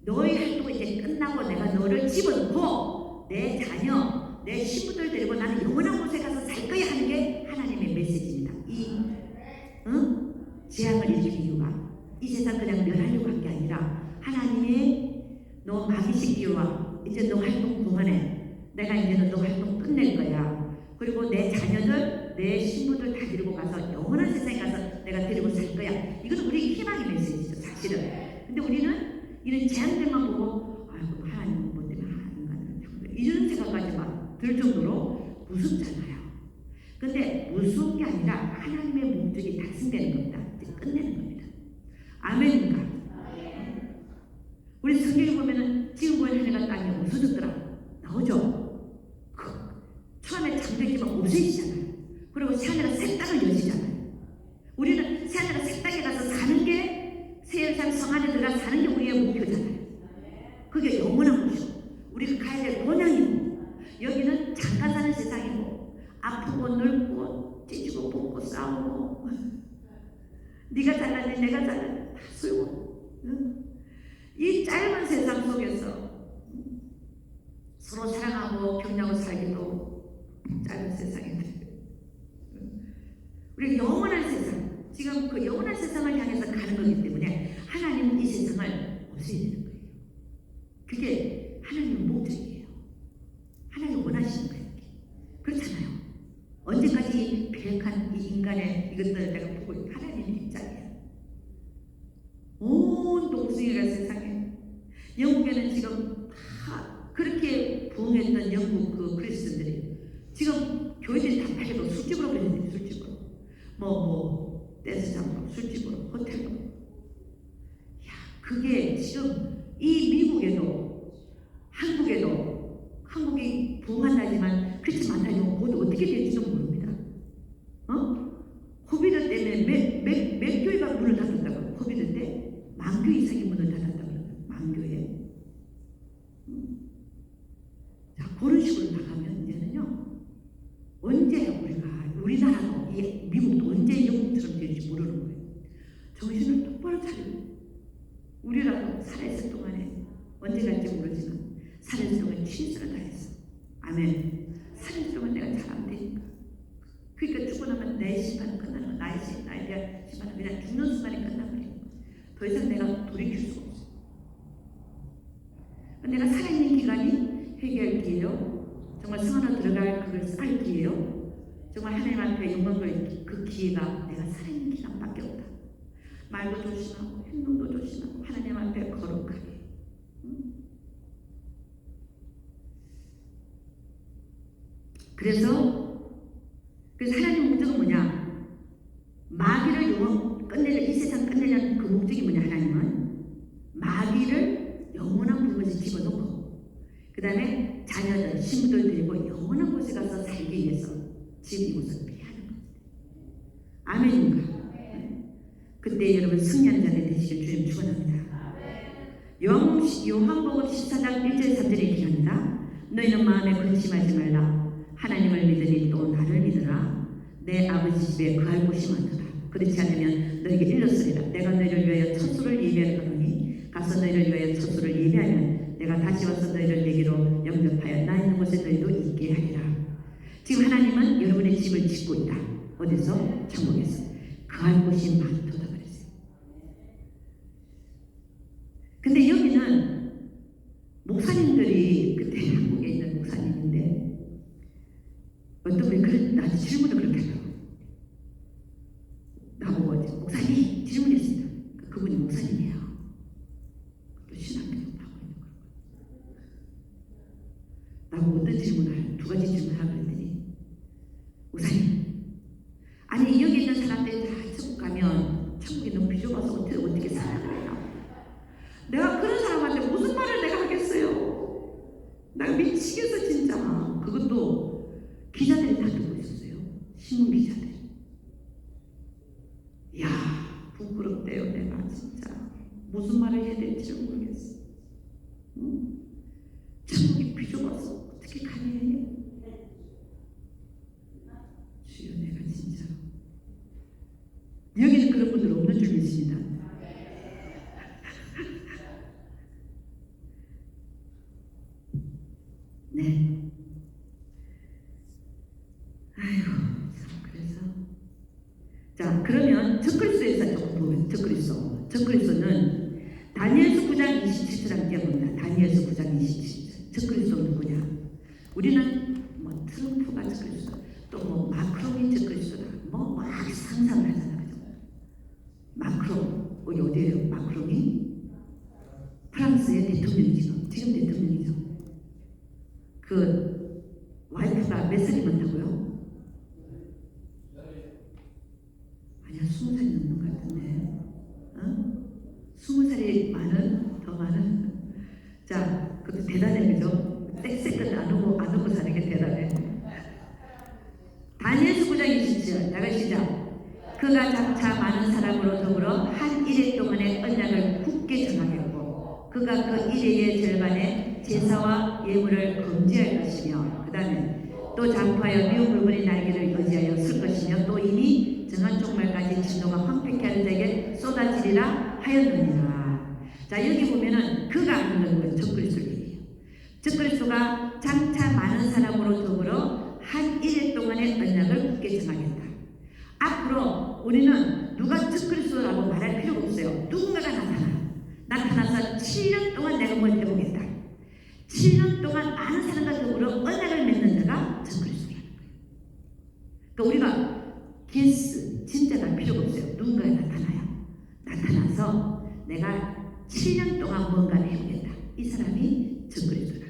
너의 활동이 이제 끝나고 내가 너를 집어넣고 내 자녀, 내 신부들 데리고 나는 영원한 곳에 가서 살 거야 하는 게 하나님의 메시지입니다. 이 재앙을 일으킨 이유가 이 세상 그냥 멸하려고 한 게 아니라 하나님의 너 마귀 새끼와 이제 너 활동 그만해. 내가 이제는 너 활동 끝낼 거야. 그리고 내 자녀들, 내 신부들 다 데리고 가서 영원한 세상에 가서 내가 데리고 살 거야. 이건 우리 희망의 메시지죠, 사실은. 근데 우리는 이런 제한들만 보고 아이고 하나님은 뭐 때문에 하나님은 이런 생각까지 막 들 정도로 무섭잖아요. 근데 무서운 게 아니라 하나님의 목적이 달성되는 겁니다. 이제 끝내는 겁니다. 아멘인가? 우리 성경에 보면은 지금 보이는 하늘과 땅이 없어졌더라. 나오죠? 처음에 잠들지만 없어지잖아요. 그리고 새하늘과 새 땅을 여시잖아요. 우리는 새하늘과 새 땅에 가서 사는 게 세상 성 안에 들어가 사는 게 우리의 목표잖아요. 그게 영원한 곳이고 우리가 가야 될 본향이고 여기는 잠깐 사는 세상이고 아프고 늙고 찢고 뽑고 싸우고 네가 잘났니 내가 잘났니 다 쓰고 이 짧은 세상 속에서 서로 사랑하고 격려하고 살기도 짧은 세상인데 우리 영원한 세상 지금 그 영원한 세상을 향해서 가는 거기 때문에 하나님은 이 세상을 없애야 되는 거예요. 그게 하나님의 목적이에요. 하나님 원하시는 거예요. 그렇잖아요. 언제까지 배역한 이 인간의 이것들을 내가 보고 있는 하나님의 입장이에요. 온 동성애가 세상에 영국에는 지금 다 그렇게 부흥했던 영국 그 그리스도인들이 지금 교회들이 다 팔려도 술집으로 그랬는데 술집으로 뭐 댄스장으로 술집으로 호텔로 야 그게 지금 이 미국에도 한국이 부흥한다지만 그렇지 않다면 모두 어떻게 될지도 모릅니다. 코비드 때문에 몇 교회가 문을 닫았다고 코비드 때 만교 이상이 문을 닫았다고 만교에 자 그런 식으로 나가면 이제는요 언제 우리나라도 미국도 언제 영국처럼 될지 모르는 거예요. 정신을 똑바로 차리고 우리라도 살아있을 동안에 언제 갈지 모르지만 살아있을 동안 최선을 다했어. 아멘. 살아있을 동안 내가 잘하면 되니까. 그러니까 죽고 나면 내 심판은 끝나는 거야. 나에 대한 심판은 그냥 죽는 순간에 끝나버리는 거야. 더 이상 내가 돌이킬 수가 없어. 내가 살아있는 기간이 회개할 기회요. 정말 성 안으로 들어갈 그걸 쌀 기회요. 정말 하나님 앞에 영광을 그 기회가 내가 살아있는 기간밖에 없다. 말도 조심하고 행동도 조심하고 하나님 앞에 거룩하게. 그래서 하나님 목적은 뭐냐? 마귀를 끝내려 이 세상 끝내려는 그 목적이 뭐냐? 하나님은 마귀를 영원한 불못에 집어넣고 그 다음에 자녀들, 신부들 데리고 영원한 곳에 가서 살기 위해서 지금 이곳을 피하는 겁니다. 아멘인가? 그때 여러분 승리하는 자들 되시길 주님 축원합니다. 요한복음 14장 1절 3절에 이렇게 합니다. 너희는 마음에 근심하지 말라. 하나님을 믿으니 또 나를 믿으라. 내 아버지 집에 거할 곳이 많도다. 그렇지 않으면 너에게 일렀으리라. 내가 너희를 위하여 처소를 예비하노니 가서 너희를 위하여 처소를 예비하면 내가 다시 와서 너희를 내게로 영접하여 나 있는 곳에 너희도 있게 하리라. 지금 하나님은 여러분의 집을 짓고 있다. 어디서? 천국에서. 거할 곳이 많도다 그랬어요. 근데 여기는 목사님들이 그때 한국에 있는 목사님인데 어떤 분이 나한테 질문을 그렇게 하더라고요. 나보고 목사님 질문했습니다. 그분이 목사님이에요. 또 신학교 하고 있는 거라고. 나보고 어떤 두 가지 질문하라고 그랬더니 우사님, 아니 여기 있는 사람들이 다 천국 가면 천국이 너무 비좁아서 어떻게 살아가요? 내가 그런 사람한테 무슨 말을 내가 하겠어요? 나 미치겠어 진짜. 그것도 기자들이 다 듣고 있었어요. 신문 기자들. 야, 부끄럽대요. 내가 진짜 무슨 말을 해야 될지를 모르겠어. 응? 천국이 비좁아서 어떻게 가니? 주여, 내가 진짜 여기는 그런 분들 없는 줄 믿습니다. 네. 아이고, 참, 그래서. 자, 그러면 적그리스도에서 조금 보면, 적그리스도는 다니엘서 9장 27절 함께 봅니다. 다니엘서 9장 27절. 적그리스도는 누구냐? 우리는 뭐 트럼프가 적그리스도, 또 뭐 마크롱이 적그리스도다. 뭐 막 상상을 하잖아, 그죠? 마크롱, 여기 어디예요? 마크롱이 프랑스의 대통령이죠. 지금 대통령이죠. 그 와이프가 몇 살이 많다고요? 아니야, 20살이 넘는 것 같은데. 20살이 더 많은. 자, 그것도 대단해, 그죠? 쌕쌕 안 오고 사는 게 대단해. 다니엘서 9장 27절, 내가 시작. 그가 장차 많은 사람으로 더불어 한 일해 동안의 언약을 굳게 정하겠고, 그가 그 일해의 절반에 제사와 예물을 금지할 것이며, 그 다음에 또 장파하여 미운 물건의 날개를 의지하여 쓸 것이며, 또 이미 정한 종말까지 진노가 황폐케 하는 자에게 쏟아지리라 하였느니라. 자, 여기 보면은 그가 하는 거예요. 적그리스도를 얘기해요. 적그리스도가 장차 많은 사람으로 더불어 한 일해 동안의 언약을 굳게 정하겠다. 앞으로 우리는 누가 적그리스도라고 말할 필요가 없어요. 누군가가 나타나서 7년 동안 내가 뭘 해보겠다. 7년 동안 많은 사람과 더불어 언약을 맺는 자가 적그리스도라는 거예요. 그러니까 우리가 게스, 진짜가 필요가 없어요. 누군가가 나타나서 내가 7년 동안 뭔가를 해보겠다. 이 사람이 적그리스도라는 거예요.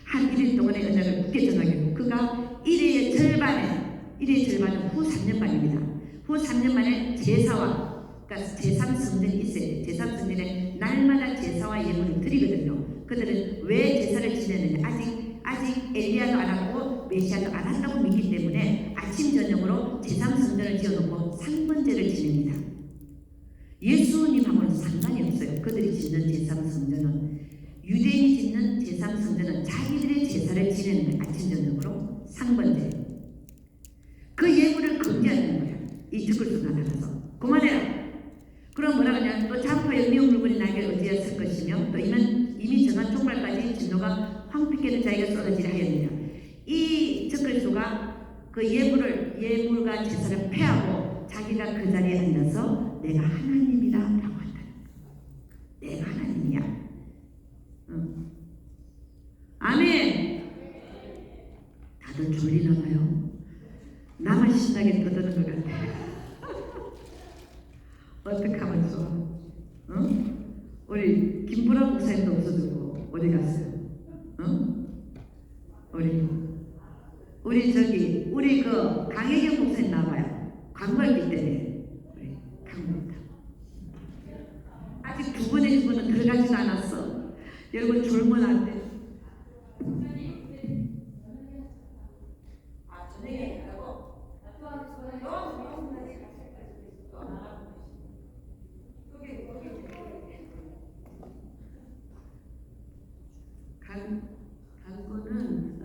한 1일 동안의 언약을 굳게 정하겠고, 그가 1회의 절반은 후 3년 만입니다. 후 3년 만에 제사와, 그러니까 제3성전이 있어야 돼요. 제3성전에 날마다 제사와 예물을 드리거든요. 그들은 왜 제사를 지내느냐? 아직 엘리야도 안 왔고 메시아도 안 왔다고 믿기 때문에 아침 저녁으로 제3성전을 지어놓고 상번제를 지냅니다. 예수님하고는 상관이 없어요. 그들이 짓는 제3성전은, 유대인이 짓는 제3성전은 자기들의 제사를 지내는 거예요. 아침 저녁으로 상번제. 그 예물을 금지하는 거예요. 이 적그리스도가 나타나서 그만해라. 그럼 뭐라 그러냐? 또 장파의 미운 물건이 날개를 의지하였을 것이며, 또 이미 정한 종말까지 진노가 황폐케 하는 자에게 쏟아지라 하였느냐. 이 적그리스도가 그 예물과 제사를 폐하고 자기가 그 자리에 앉아서 내가 하나님이다 라고 한다. 내가 하나님이야. 아멘. 다들 졸리나 봐요. 나만 신나게 떠드는 것 같아. 어떻게 하면 좋아? 우리 김보라 목사님도 없어지고 어디 갔어요? 우리 그 강혜경 목사님 나와요. 광고했기 때문에 우리 강보다 아직 두 분은 들어가지도 않았어. 여러분 졸면 안 돼. 강구는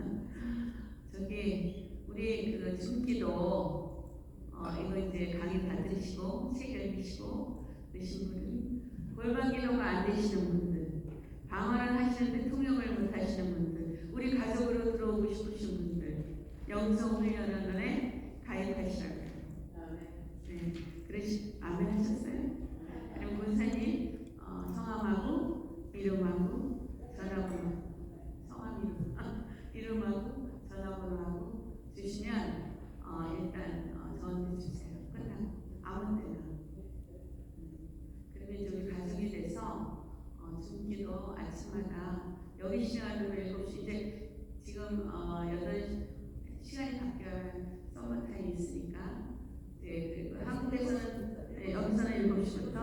저기 우리 그 숨기도 이거 이제 강의 받으시고 책 읽으시고 그러신 분들, 골반 기도가 안 되시는 분들, 방언을 하시는데 통역을 못 하시는 분들, 우리 가족으로 들어오고 싶으신 분들, 영성훈련원에 가입하시라고요. 네, 아멘 하셨어요? 그럼 권사님 성함하고 이름하고 전화번호, 이름하고 전화번호하고 주시면 일단 전해 주세요. 끝나고 아무 때나. 그러면 저희 가족이 돼서 숨기도 아침마다 여기 시간으로 7시, 이제 지금 지금 8시간이 바뀌어요. 서머타임이 있으니까. 네, 그리고 한국에서는 여기서는 7시부터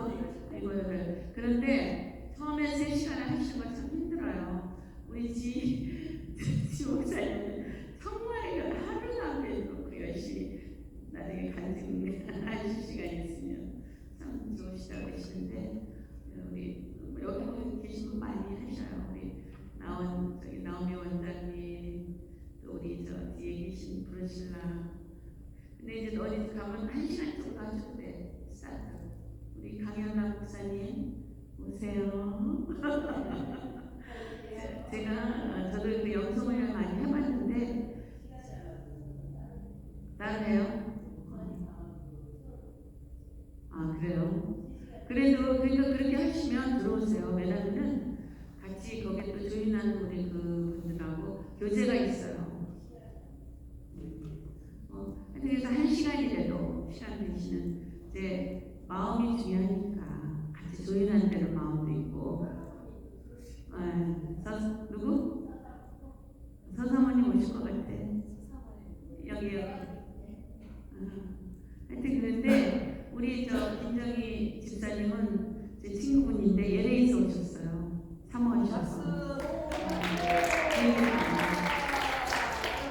7, 8. 그런데 처음에 3시간을 하시는 건 참 힘들어요. 우리 지목사님은 정말 하루도 안 빼놓고 열심히 나중에 간증하실 시간이 있으면 참 좋으시다고 하시는데 우리 여기 계신 분 많이 하셔요. 우리 나오미 원장님 또 우리 뒤에 계신 브로실라. 근데 이제 어디 가면 1시간 정도 하셨대. 스타트. 우리 강현남 목사님 오세요. 저도 그 영성을 많이 해봤는데 나를해요. 아 그래요? 그래도 그러니까 그렇게 하시면 들어오세요. 왜냐면은 같이 거기에 또 조인하는 우리 그 분들하고 교제가 있어요. 그래서 1시간이라도 시간 되시는 이제 마음이 중요하니까 같이 조인하는 데는 마음도 있고. 누구? 서사모님 오실 것 같아. 여기요. 하여튼 그런데 우리 김정희 집사님은 제 친구분인데 LA에서 오셨어요. 사모하셔서.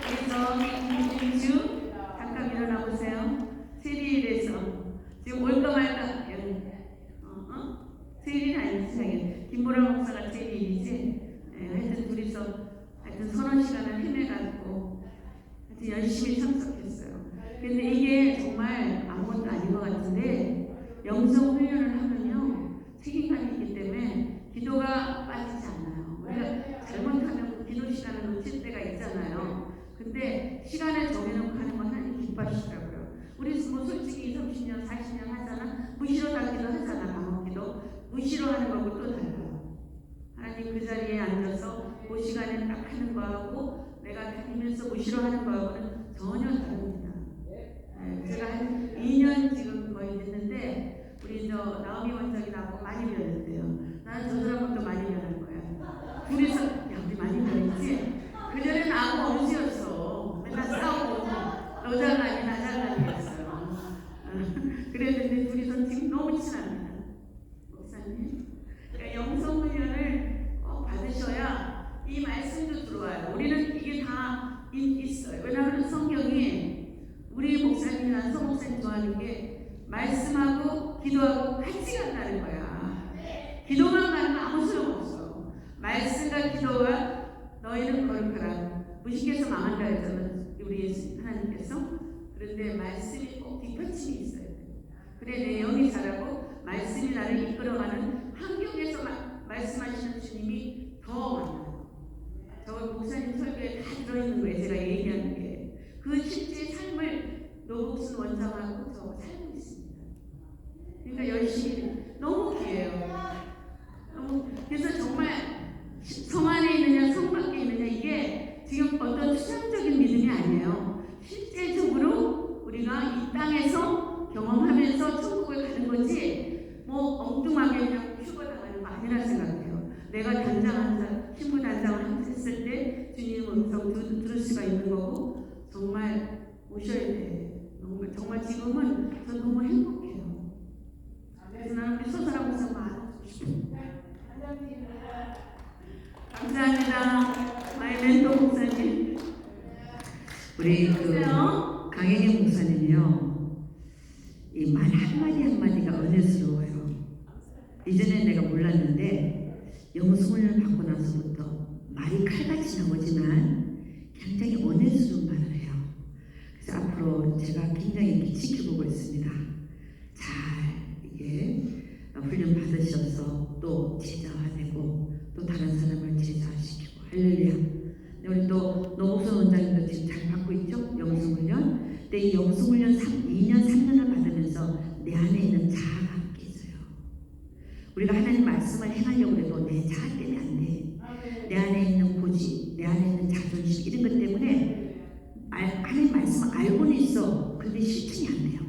그래서 김주 잠깐 일어나 보세요. 세리일에서 지금 올까 말까. 세리는 아니지. 김보라 목사가 세리일이지. 하여튼 둘이서 하여튼 30시간을 헤매가지고 하여튼 열심히 참석했어요. 근데 이게 정말 아무것도 아닌 것 같은데 영성 훈련을 하면요 책임감이 있기 때문에 기도가 빠지지 않아요. 우리가 잘못하면 그 기도 시간을 놓칠 때가 있잖아요. 근데 시간을 정해놓고 하는 건 하나님 기뻐하시더라고요. 우리 뭐 솔직히 30년, 40년 하잖아. 무시로 닫기도 하잖아. 방언기도 무시로 하는 거고 또 달라요. 하나님 그 자리에 앉아서 그 시간에 딱 하는 거하고 내가 다니면서 무시로 하는 거하고는 전혀 다릅니다. 제가 한 2년 지금 거의 됐는데 우리 나오미 원장이 나하고 많이 변했대요. 나는 저 사람하고 많이 변한 거야. 둘이서 야 우리 많이 변했지? 그전에는 아무 어르시였어. 맨날 싸우고 너 잘나니 나 잘나니 했어요. 그랬는데 둘이서 지금 너무 친합니다. 목사님 그러니까 영성훈련을 꼭 받으셔야 이 말씀도 들어와요. 우리는 이게 다 있어요. 왜냐하면 성경이 우리 목사님이나 서목사님 좋아하는 게 말씀하고 기도하고 같이 간다는 거야. 기도만 가는 건 아무 소용없어. 말씀과 기도와 너희는 거룩하라. 무식해서 망한다 했잖아요. 우리 예수 하나님께서. 그런데 말씀이 꼭 뒷받침이 있어야 돼. 그래 내 영이 자라고 말씀이 나를 이끌어가는 환경에서 말씀하시는 주님이 더 많아요. 저 목사님 설교에 다 들어있는 거예요. 제가 얘기하는 게. 그 실제 삶을 노복순 원장하고 저 살고 있습니다. 그러니까 열심히 너무 귀해요. 그래서 정말 성 안에 있느냐 성 밖에 있느냐 이게 지금 어떤 추상적인 믿음이 아니에요. 실제적으로 우리가 이 땅에서 경험하면서 천국을 가는 거지 뭐 엉뚱하게 그냥 휴거당하는 거 아니라 생각해요. 내가 단장한 신부 단장을 했을 때 주님 음성 들을 수가 있는 거고 정말 오셔야 돼. 정말 지금은 저 너무 행복해요. 그래서 나는 우리 서사람 목사 많아지고 싶어요. 감사합니다. 마이 멘토 목사님. 우리 강혜경 목사님이요. 이 말 한마디 한마디가 은혜스러워요. 이전에 내가 몰랐는데 영성을 받고 나서부터 말이 칼같이 나오지만 굉장히 은혜스러운 말을 해요. 그래서 앞으로 제가 굉장히 이렇게 지켜보고 있습니다. 잘 이게 훈련 받으셔서 또 제자화되고 또 다른 사람을 제자시키고 할렐루야. 우리 또 노복선 원장님도 지금 잘 받고 있죠? 영성훈련. 근데 이 영성훈련 2년 3년을 받으면서 내 안에 있는 자아가 깨져요. 우리가 하나님 말씀을 행하려고 해도 내 자아 때문에 안 돼. 내 안에 있는 고집, 내 안에 있는 자존심 이런 것 때문에 하나님 말씀을 알고는 있어. 그런데 실천이 안 돼요.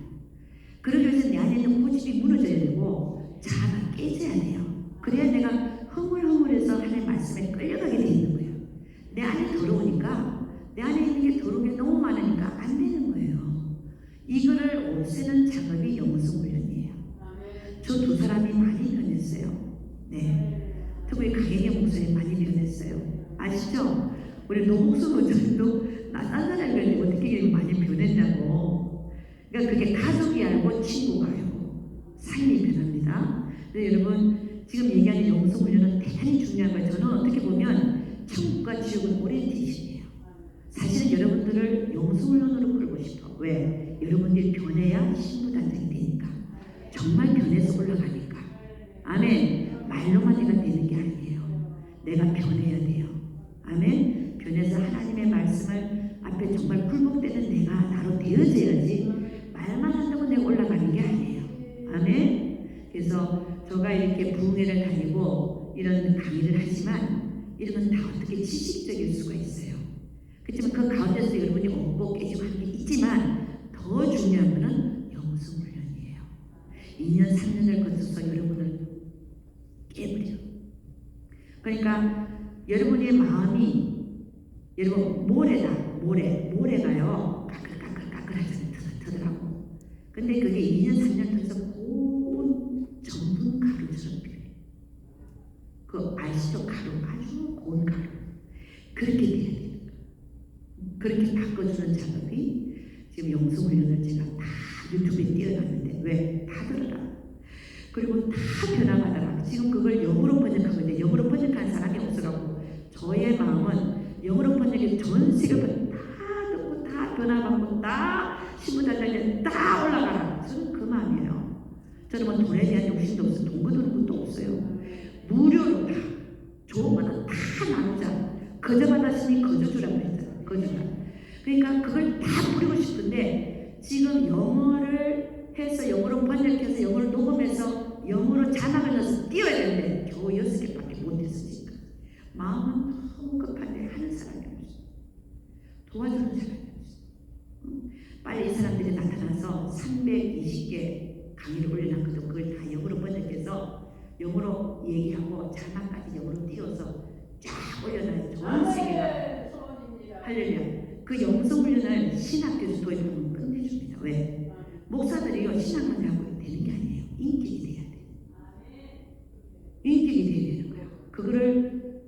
그러기 위해서 내 안에 있는 고집이 무너져야 되고 자아가 깨져야 돼요. 그래야 내가 허물허물해서 하나님 말씀에 끌려가게 돼 있는 거예요. 내 안에 더러우니까 내 안에 있는 게 더러운 게 너무 많으니까 안 되는 거예요. 이거를 없애는 작업이 영성 훈련이에요. 저 두 사람이 많이 변했어요. 네, 특히 강혜경 목사님 많이 변했어요. 아시죠? 우리 노복수 원장님도 딴 사람이 어떻게 이렇게 많이 변했냐고. 그러니까 그게 가족이 알고 친구가 알고 삶이 변합니다. 그래서 여러분 지금 얘기하는 영성 훈련은 대단히 중요한 거예요. 저는 어떻게 보면 천국과 지옥은 오리엔테이션이에요. 사실은 여러분들을 영성 훈련으로 끌고 싶어. 왜? 여러분들이 변해야 신부단장이 되니까. 정말 변해서 올라가니까. 아멘. 말로만 내가 되는 게 아니에요. 내가 변해야 돼요. 아멘. 변해서 하나님의 말씀을 앞에 정말 굴복되는 내가 나로 되어져야지 말만 한다고 내가 올라가는 게 아니에요. 아멘. 그래서 저가 이렇게 부흥회를 다니고 이런 강의를 하지만 이런 건 다 어떻게 지식적일 수가 있어요. 그렇지만 그 가운데서 여러분이 얻고 깨지고 하는 게 있지만 더 중요한 거는 영성 훈련이에요. 2년 3년을 거쳐서 여러분을 깨버려. 그러니까 여러분의 마음이 여러분 모래가요 까끌까끌하잖아요. 터더라고. 근데 그게 2년 3년 돼서 고운 전분 가루처럼 필요해요. 그 아시죠? 가루, 아주 고운 가루. 그렇게 돼야 되는 거예요. 그렇게 바꿔주는 작업이 지금 영성 훈련을 제가 다 유튜브에 띄워놨는데 왜? 다 들어라. 그리고 다 변화받아라. 지금 그걸 영어로 번역하고 있는데 영어로 번역한 사람이 없어가고 저의 마음은 영어로 번역이 전 세계를 다 듣고 다 변화받고 다 신부단장에 다 올라가라. 저는 그 마음이에요. 저는 뭐 돈에 대한 욕심도 없어요. 돈 거두는 것도 없어요. 무료로 다 좋은 거는 다 나누자. 거저 받았으니 거저 주라고 했잖아요. 거저. 그러니까 그걸 다 뿌리고 싶은데 지금 영어를 해서 영어로 번역해서 영어를 녹음해서 영어로 자막을 넣어서 띄워야 되는데 겨우 6개밖에 못해서 지금 마음은 너무 급한데 하는 사람이 없어. 도와주는 사람이 없어. 빨리 이 사람들이 나타나서 320개 강의를 올려놨거든. 그걸 다 영어로 번역해서 영어로 얘기하고 자막까지 영어로 띄워서 쫙 올려놔요. 전 세계가 하려면 그 영성 훈련을 신학교에서 도입하면 끝내줍니다. 왜? 목사들이요 신학만 하고 되는 게 아니에요. 인격이 돼야 돼. 인격이 돼야 되는 거예요. 그거를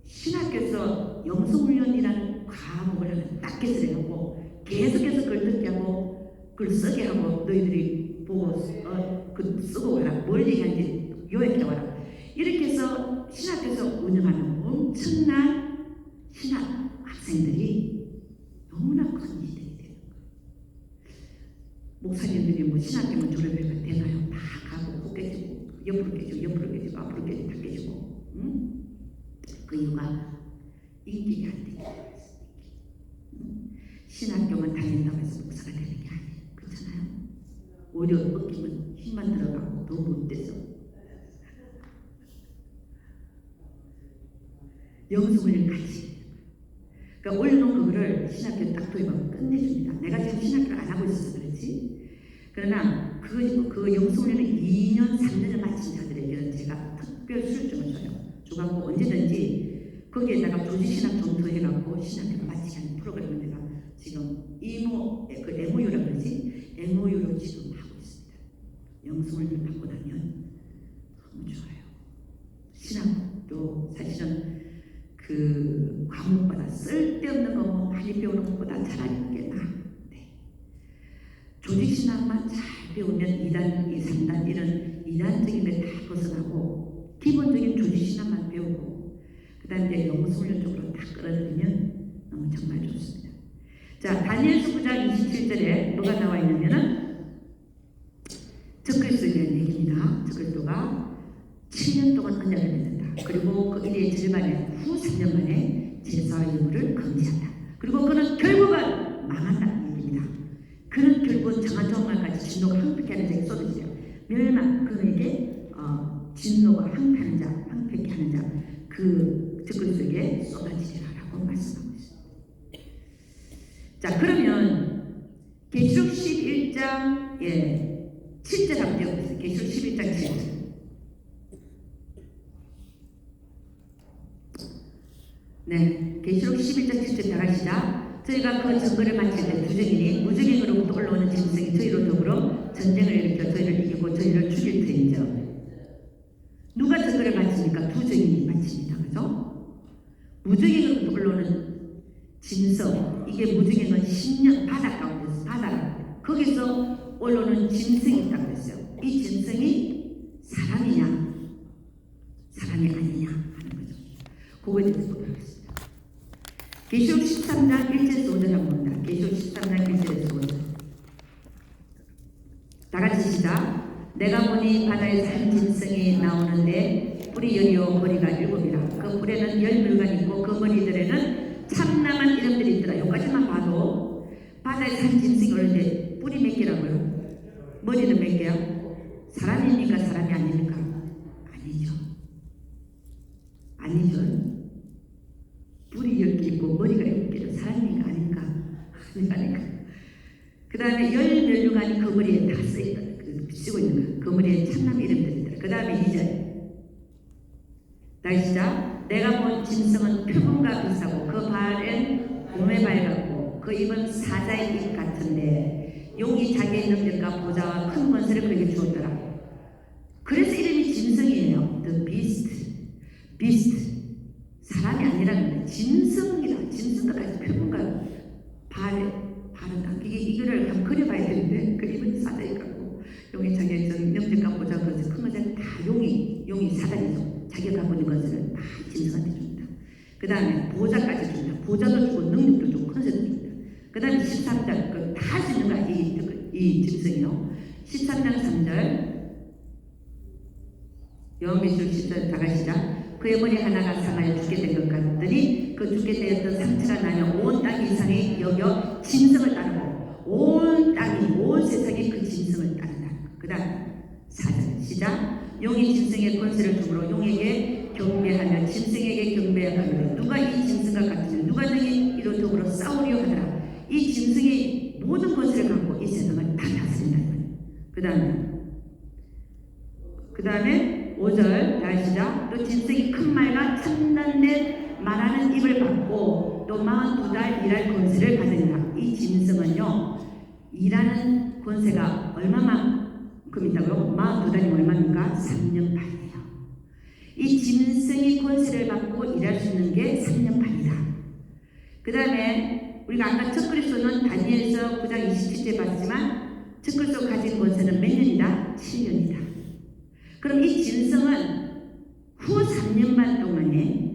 신학교에서 영성 훈련이라는 과목을 하면 딱 개설해 하고 계속해서 그걸 듣게 하고 그걸 쓰게 하고 너희들이 보고 그 쓰고 와라. 뭘 얘기하는지 요약해 와라. 이렇게 해서 신학교에서 운영하는 엄청난 신학 학생들이 너무나 큰 이득이 되는 거예요. 목사님들이 뭐 신학교만 졸업해가 되나요? 다 가고 꼭 깨지고 옆으로 깨지고 앞으로 깨지고 다 깨지고 그 이유가 인격이 안 되기 때문에 신학교만 다닌다고 해서 목사가 되는 게 아니에요. 그렇잖아요? 오히려 어깨면 힘만 들어가고 더 못돼서 영성을 같이. 그러니까 올려놓은 그거를 신학교 딱 도입하면 끝내줍니다. 내가 지금 신학교를 안 하고 있어서 그렇지. 그러나 그 영성훈련을 2년 3년을 마친 자들에게는 제가 특별 수료증을 줘요. 줘갖고 언제든지 거기에다가 조지신학 검토해갖고 신학교를 마치게 하는 프로그램을 내가 지금 MOU라고 그러지? MOU로 지금 하고 있습니다. 영성훈련을 받고 나면 너무 좋아요. 신학도 사실은 그 과목마다 쓸데없는 거 뭐 많이 배우는 것보다 차라리 게 나아. 네. 조직신학만 잘 배우면 2단, 2, 3단 이런 2단적인 게 다 벗어나고 기본적인 조직신학만 배우고 그 다음에 이제 영성훈련 쪽으로 다 끌어들이면 정말 좋습니다. 자, 다니엘서 9장 27절에 뭐가 나와 있냐면은 적그리스도에 대한 얘기입니다. 적그리스도가 7년 동안 언약을 맺는다. 그리고 그 일의 절반에 후 3년 만에 제사와 예물을 금지한다. 그리고 그는 결국은 망한다는 얘기입니다. 그는 결국은 정한 정말까지 진노가 황폐케 하는 자에게 쏟아지려 멸망 그에게 진노가 황폐케 하는 자 그 적그리스도에게 쏟아지리라라고 말씀하고 있습니다. 자, 그러면 계시록 11장 7절 한번 띄워보세요. 계시록 11장 7절. 네, 계시록 11장 7절 다 같이 시작. 저희가 그 증거를 마칠 때 두 증인이 무증인으로부터 올라오는 짐승이 저희로 더불어 전쟁을 일으켜 저희를 이기고 저희를 죽일 터인즉 누가 증거를 마칩니까? 두 증인이 마칩니다. 그죠? 무증인으로부터 올라오는 짐승, 이게 무증인은 10년 바다 가운데서 바다 거기서 올라오는 짐승이 있다고 했어요. 이 짐승이 사람이냐 사람이 아니냐 하는 거죠. 그거에 대해서 보도록 하겠습니다. 계시록 13장 1절에서 5절 한번 봅니다. 계시록 13장 1절에서 5절 다같이 시작. 내가 보니 바다에서 한 짐승이 나오는데 뿔이 열이요 머리가 일곱이라. 그 뿔에는 10물간이 있고 그 머리들에는 참남한 이름들이 있더라. 여기까지만 봐도 바다에서 한 짐승이 오는데 뿔이 몇 개라고요? 머리는 몇 개요? 사람입니까? 사람이 아닙니까? 아니죠. 아니죠. 뿔이 10개 있고 머리가 7개는 사람입니까? 아닙니까? 아니까. 그 다음에 10멸류관이 그 머리에 다 쓰여있다. 쓰고 있는 거예요. 그 머리에 참남 이름들이 있더라. 그 다음에 2절 다시 시작. 내가 본 짐승은 표범과 비슷하고 그 발은 곰의 발 같고 그 입은 사자의 입 같은데 용이 자기의 능력과 보좌와 큰 권세를 그에게 주었더라. 그래서 이름이 짐승이에요. The beast. 사람이 아니라는 거예요. 짐승이다. 짐승도 같이 표범과 발은 이거를 한번 그려봐야 되는데 그 입은 사자의 같고 용이 자기의 능력과 보좌와 권세 큰 권세를 다 용이 사단이죠. 자기가 갖고 있는 것을 다 짐승한테 줍니다. 그 다음에 보좌까지 줍니다. 보좌도 주고 능력도 주고 컨셉도 줍니다. 그 다음에 13장 다 할 수 있는 거야. 이 짐승이요. 13장 3절 요한계시록 10절 다 같이자. 그의 머리 하나가 상하여 죽게 된 것 같더니 그 죽게 되었던 상처가 나며 온 땅 이상이 여겨 짐승을 따르고 온 땅이 온 세상이 그 짐승을 따른다. 그 다음 4절 시작. 용이 짐승의 권세를 주므로 용에게 경배하며 짐승에게 경배하며 누가 이 짐승과 같으며 누가 능히 이로 더불어 싸우려 하더라. 이 짐승이 모든 권세를 갖고 이 세상을 다 다스린다는 거예요. 그 다음에 5절 다시 시작. 또 짐승이 큰 말과 참단된 말하는 입을 받고 또 42달 일할 권세를 받으리라. 이 짐승은요 일하는 권세가 얼마만큼 있다고요? 42달이면 얼마입니까? 3년 반이에요. 이 짐승이 권세를 받고 일할 수 있는 게 3년 반이다. 그 다음에 우리가 아까 첫 그리스도는 다니엘서 9장 27절 봤지만 첫 그리스도 가진 권세는 몇 년이다? 7년이다. 그럼 이 짐승은 후 3년 반 동안에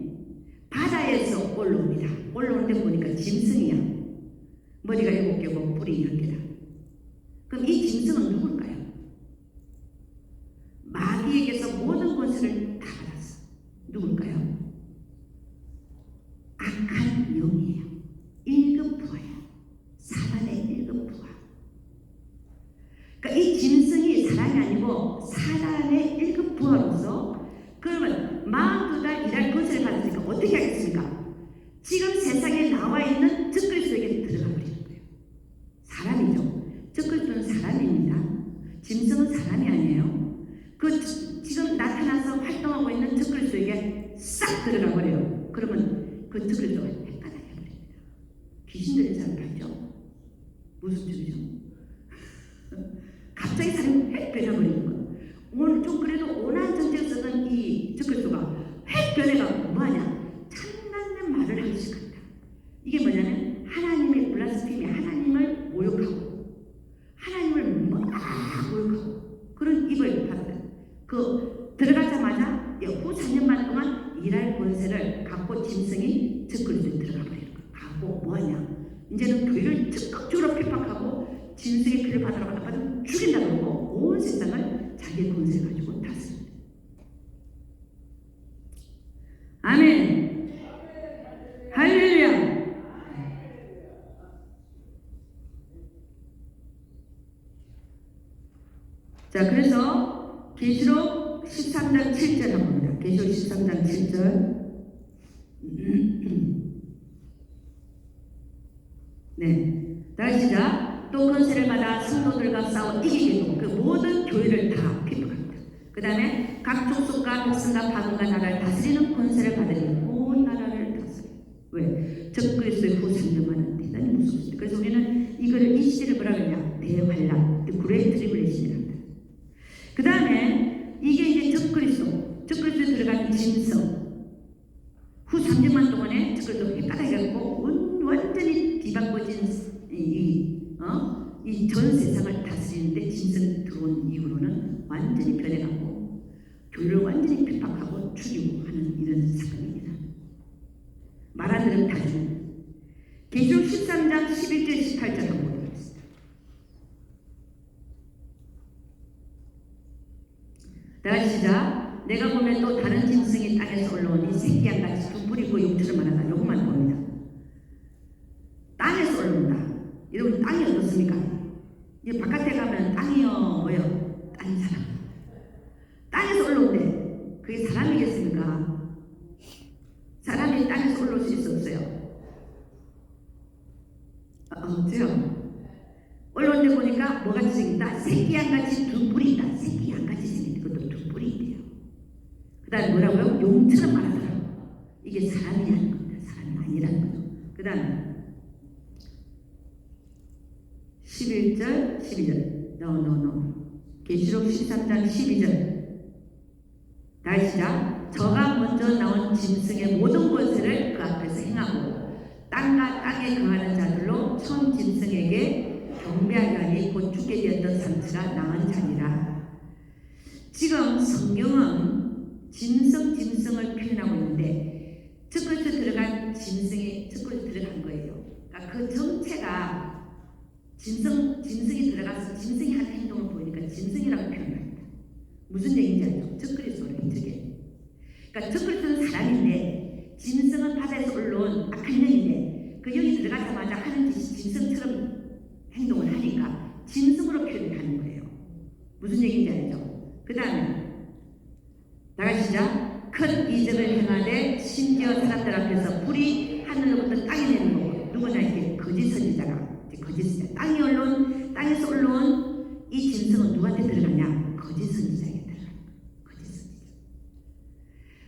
바다에서 올라옵니다. 올라오는데 보니까 짐승이야. 머리가 7개고 뿔이 10개다. 그럼 이 짐승은 누굴까요? 마귀에게서 모든 권세를 다 받았어. 누굴까요? 악한 영이에요. 1급 부하예요. 사단의 1급 부하. 그러니까 이 짐승이 사람이 아니고 사단의 1급 부하로서 그러면 42달 일할 권세를 받았으니까 어떻게 하겠습니까? 지금 세상에 나와 있는 적그리스도에게 들어가 버리는 거예요. 사람이죠. 적그리스도는 사람입니다. 짐승은 사람이 아니에요. 그 지금 나타나서 활동하고 있는 적그리스도에게 싹 들어가 버려요. 그러면 그 적그리스도가 헷갈하게 버립니다. 귀신들이 잘 봤죠? 무슨 뜻이죠? 갑자기 사람이 획 변해버리는 거예요. 오늘 좀 그래도 온한 전쟁 쓰던 이 적그리스도가 획 변해가고 뭐하냐? 참나는 말을 하기 시작합니다. 이게 뭐냐면 하나님의 블라스피미, 하나님을 모욕하고 하나님을 모욕하고 그런 입을 받아요. 그 들어가자마자 후 4년 반 동안 일할 권세를 갖고 짐승이 적그리스도에 들어가 버리는 거예요. 갖고 뭐하냐? 이제는 교회를 적극적으로 핍박하고 짐승의 피를 받으러 가다가 죽인다 그러고 온 세상을 자기의 권세 가지고 다스립니다. 아멘. 할렐루야. 자, 그래서 계시록 13장 7절 한번 봅니다. 계시록 13장 7절. 네, 다시 시작. 또 권세를 받아 성도들과 싸워 이기게도 그 모든 교회를 다 핍박합니다. 그 다음에 각 족속과 백성과 방언과 나라를 다스리는 권세를 받으니 온 나라를 다스려요. 왜? 적그리스도의 후 3년만은 대단히 무섭습니다. 그래서 우리는 이 시대를 뭐라 그러냐? 대환란, 그레이트 트리블레이션이랍니다. 그 다음에 이게 이제 적그리스도 들어간 짐승. 후 30만 동안에 적그리스도 까다해갖고 완전히 뒤바꿔진 이 전 세상을 다스리는데 짐승 들어온 이후로는 완전히 변해갖고 교회를 완전히 핍박하고 죽이고 하는 이런 사건입니다. 말 안 들으면 다 죽는. 계시록 13장 11절 18절 한번 보도록 하겠습니다. 다같이 시작. 내가 보면 또 다른 짐승이 땅에서 올라오니 새끼양같이 두 뿔이고 용처럼 말하다. 요것만 봅니다. 땅에서 올라온다. 여러분 땅이 어떻습니까? 이제 바깥에 가면 땅이요 뭐요? 땅이 사람. 땅에서 올라온대. 그게 사람이겠습니까? 사람이 땅에서 올라올 수 있어 없어요? 없죠. 올라온 데 보니까 뭐같이 생긴다? 새끼양같이 두 뿔이 있다. 새끼양같이 생긴 것도 두 뿔이 있대요. 그 다음에 뭐라고요? 용처럼 말하더라고요. 이게 사람이라는 겁니다. 사람이 아니라는 거죠. 그 다음에 11절 12절 계시록 13장 12절 다시 시작. 저가 먼저 나온 짐승의 모든 권세를 그 앞에서 행하고 땅과 땅에 거하는 자들로 처음 짐승에게 경배하게 하니 곧 죽게 되었던 상처가 나은 자니라. 지금 성경은 짐승을 표현하고 있는데 적그리스도 들어간 짐승이 적그리스도 들어간 거예요. 그러니까 그 정체가 짐승이 들어가서 짐승이 하는 행동을 보이니까 짐승이라고 표현합니다. 무슨 얘기인지 알죠? 적그리스도는 저게. 그러니까 적그리스도는 사람인데 짐승은 바다에서 올라온 악한 영인데 그 영이 들어가자마자 하는 짓이 짐승처럼 행동을 하니까 짐승으로 표현하는 거예요. 무슨 얘기인지 알죠? 그 다음에 나같이 시작. 큰 이적을 행하되 심지어 사람들 앞에서 불이 하늘로부터 땅에 내리는 거고 누구나 이렇게 거짓 선지자가 땅에서 올라온 이 짐승은 누구한테 들어가냐? 거짓 선지자에게 들어가는 거예요. 거짓 선지자.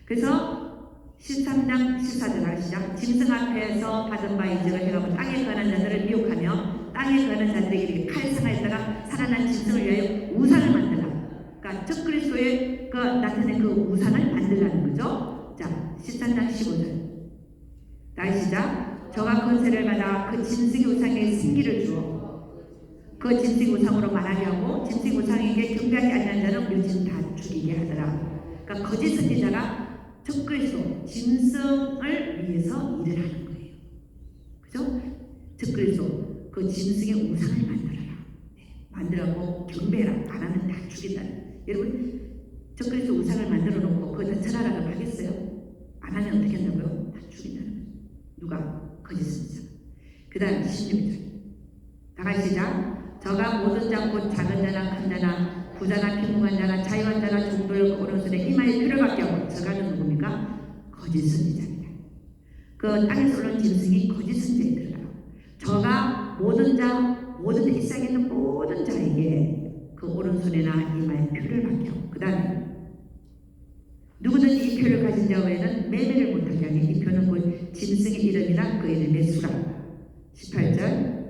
그래서 13장 14절 시작. 짐승 앞에서 받은 바 이적을 행하고 땅에 거하는 자들을 미혹하며 땅에 거하는 자들에게 칼상하였다가 살아난 짐승을 위하여 우상을 만들라. 그러니까 적그리스도의 나타낸 그 우상을 만들라는 거죠. 자, 13장 15절 다시 시작. 저가 권세를 받아 그 짐승의 우상에 생기를 주어 그 짐승 우상으로 말하게 하고 짐승 우상에게 경배하지 않는 자는 요즘 다 죽이게 하더라. 그러니까 거짓 선지자가 적그리스도 짐승을 위해서 일을 하는 거예요. 그죠? 적그리스도 그 짐승의 우상을 만들어라. 만들라고 경배해라. 안 하면 다 죽인다. 여러분 적그리스도 우상을 만들어 놓고 그거 절하라고 하겠어요? 안 하면 어떻게 한다고요? 다 죽인다는 거예요. 누가? 거짓 선지자. 그 다음 16절 다같이 시작. 저가 모든 자 곧 작은 자나 큰 자나 부자나贫窮한 자나 자유한 자나 종들 오른손에 이마에 피를 받게 하고 저가는 누굽니까? 거짓 선지자입니다. 그 땅에서 올라온 짐승이 거짓 선지자에 들어가요. 저가 모든 이 세상에 있는 모든 자에게 그 오른손에나 이마에 표를 받게 하고 그 다음에 누구든지 이 표를 가진 자 외에는 매매를 못하게 하니 이 표는 곧 짐승의 이름이나 그 이름의 수라. 18절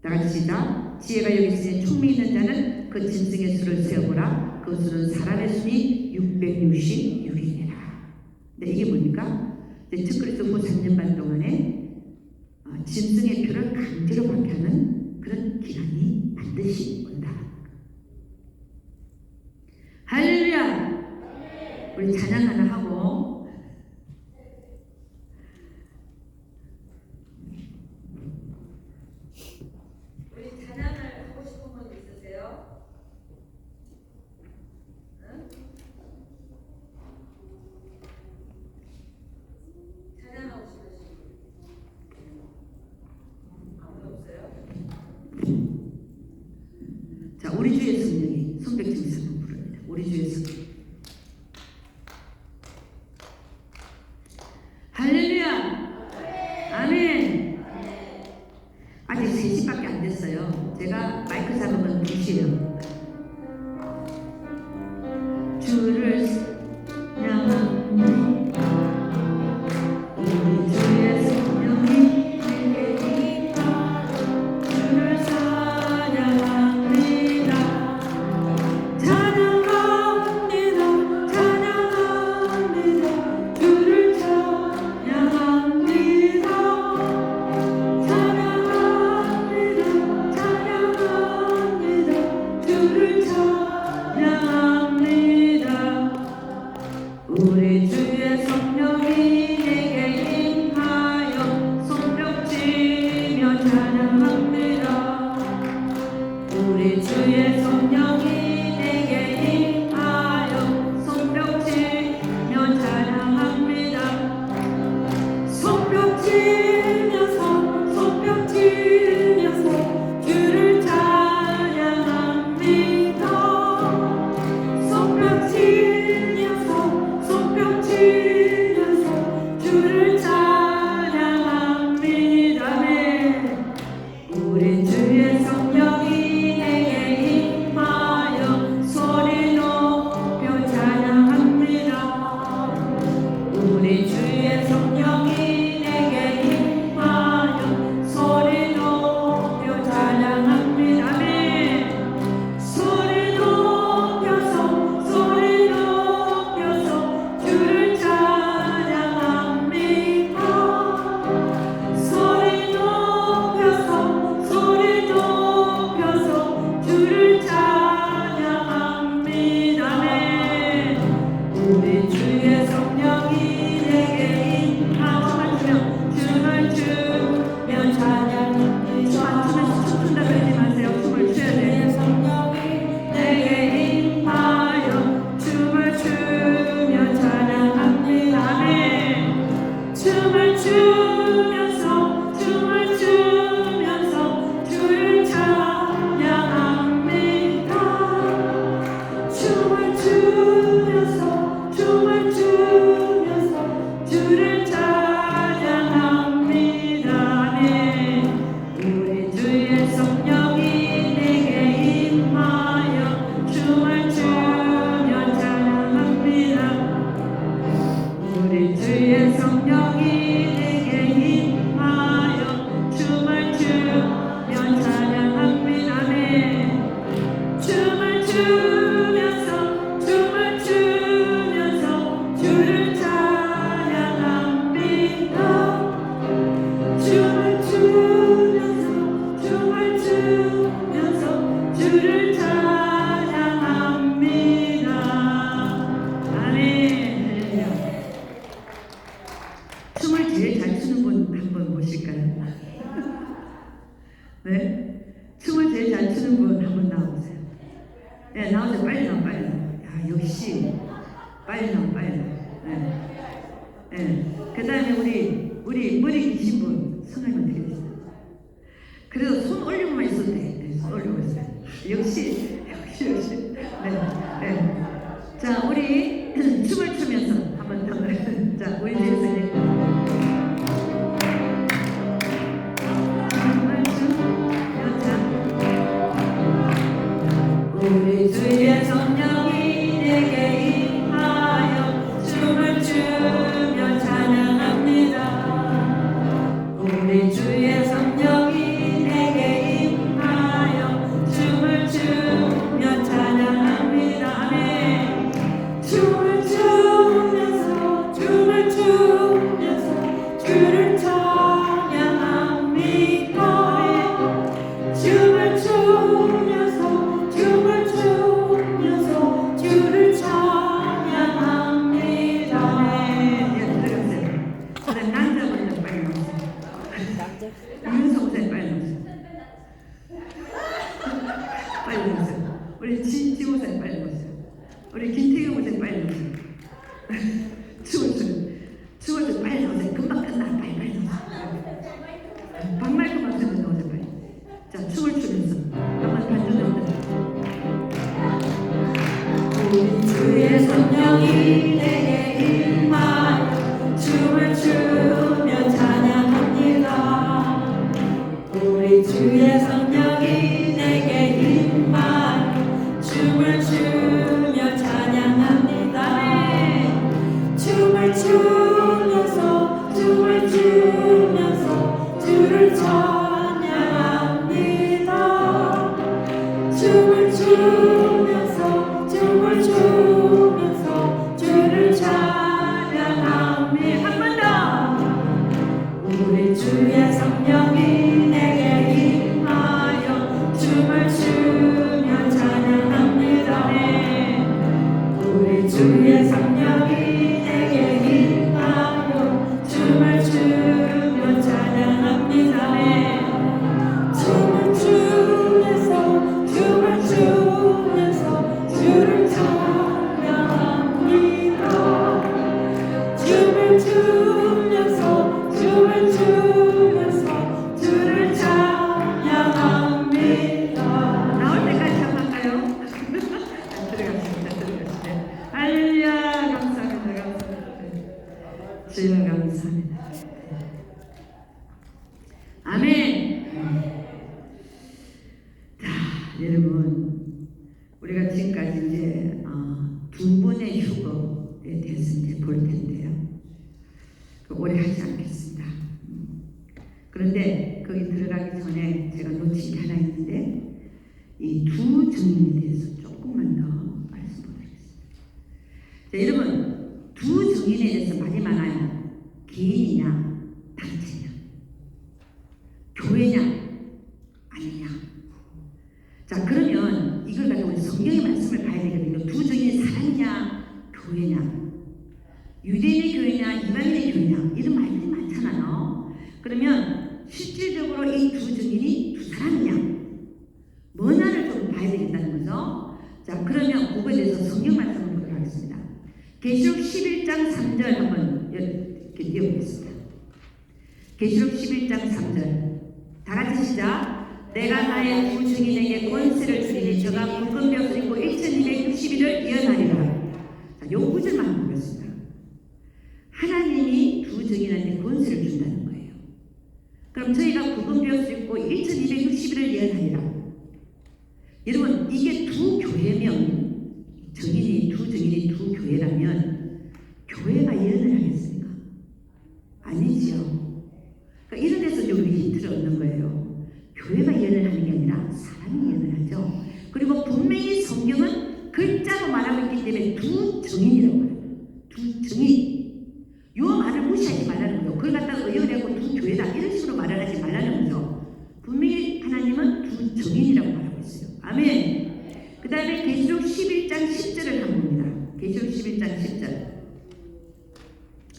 다같이 시작. 지혜가 여기 있으니 총미 있는 자는 그 짐승의 수를 세어보라. 그 수는 사람의 수니 666이니라. 네, 이게 뭡니까? 적그리스도 후 3년 반 동안에 짐승의 표를 강제로 받게 하는 그런 기간이 반드시 온다. 할렐루야. 우리 찬양 하나 하고 우리 찬양을 하고 싶은 분 있으세요? 응? 찬양하고 싶으신 아무도 없어요? 자, 우리 주의 성령이 손뼉 치면서 부릅니다. 우리 주의 성령. 할렐루야! 아멘! 아직 3시밖에 안 됐어요. 제가 마이크 잡으면 2시예요. 주를 사랑합니다. 우리 주의 성령이 내게 추면서 춤을 추면서 주를 찬양합니다. 춤을 추면서 주를 찬양합니다. 아멘. 춤을 제일 잘 추는 분 한번 보실까요? 네? 춤을 제일 잘 추는 분 한번 나와보세요. 네, 나오세요. 빨리 나와, 빨리 나와. 야, 역시 빨리 나와, 빨리 나와. 네. 네. 그 다음에 우리 머리 기신 분 성함이 어떻게 되세요? 그래도 손 올리고만 있어도 돼. 네, 손 올리고 있어요. 역시. 네, 네. 자, 우리 춤을 추면서 한번 더. 자, 우리 선생님. 우리 주의 성령이 내게 임하여 춤을 추며 찬양합니다. 우리 주의 성령이 내게 임하여 춤을 추며 찬양합니다. 아멘. 춤을 추면서 주를 찬양합니다. 춤을 추면서 주를 찬양합니다. 네, 들어가세요. 그다음 남자분들 빨리 나오세요. 윤성 선생 빨리 나오세요. 빨리 나오세요. 우리 진지호 선생 빨리 나오세요. 우리 김태경 선생 빨리 나오세요. 추워서 빨리 나오세요. 금방 끝나. 빨리 나오세요. 박말끔 선생 나오세요. 빨리. 자, 춤을 추면서 한번 반주합니다. 우리 주의 성령이 내게 임하여 춤을 추며 찬양합니다. 우리 주의 성령이 내게 임하여 춤을 추며 찬양합니다. 네. 춤을 추면서 주를 찬양합니다. 춤을 추면서 주를 찬양합니다. 한 번 더. 우리 주의 성령이 내게 임하여 춤을 추며 찬양합니다. 네. 우리 주의 성령이 내게 임하여 춤을 추며 찬양합니다. 네. 춤을 추면서 주를 찬양합니다. 춤을 추면서 주를 찬양합니다. 나올 때까지 한번 할까요? 들어갑니다. 할렐루야. 감사합니다. 주여 감사합니다. 아멘. 자, 여러분, 우리가 지금까지 이제 두 번의 휴거에 대해서 이제 볼 텐데요. 오래 하지 않겠습니다. 그런데 거기 들어가기 전에 제가 놓친 게 하나 있는데 이 두 정인에 대해서 조금만 더 말씀드리겠습니다. 자, 여러분, 두 정인에 대해서 말이 많아요. 개인이냐, 단체냐, 교회냐, 아니냐. 자, 그러면 이걸 가지고 우리 성경의 말씀을 봐야 되거든요. 두 정인이 사람이냐, 교회냐, 유대인의 교회냐, 이방인의 교회냐, 이런 말들이 많잖아요. 그러면 실질적으로 이 두 정인이 두 사람이냐, 뭐냐를 좀 봐야 되겠다는 거죠. 자, 그러면 그거에 대해서 성경 말씀을 보도록 하겠습니다. 계시록 11장 3절 한번 이렇게 띄워보겠습니다. 계시록 11장 3절 다 같이 시작. 내가 나의 두 증인에게 권세를 주리니 저가 붉은 벽을 입고 1260일을 예언하리라. 자, 요 구절만 보겠습니다. 하나님이 두 증인한테 권세를 준다는 거예요. 그럼 저희가 붉은 벽을 입고 1260일을 예언하리라. 여러분, 이게 두 교회면, 두 증인이 두 교회라면 교회가 예언을 하겠습니까? 아니지요. 그러니까 이런 데서 우리 힌트를 얻는 거예요. 교회가 예언을 하는 게 아니라 사람이 예언을 하죠. 그리고 분명히 글자로 말하고 있기 때문에 두 정인이라고 말해요. 두 정인. 요 말을 무시하지 말라는 거죠. 그걸 갖다가 의연하고 두 교회다 이런 식으로 말을 하지 말라는 거죠. 분명히 하나님은 두 정인이라고 말하고 있어요. 아멘. 그 다음에 계시록 11장 10절을 한번 봅니다. 계시록 11장 10절.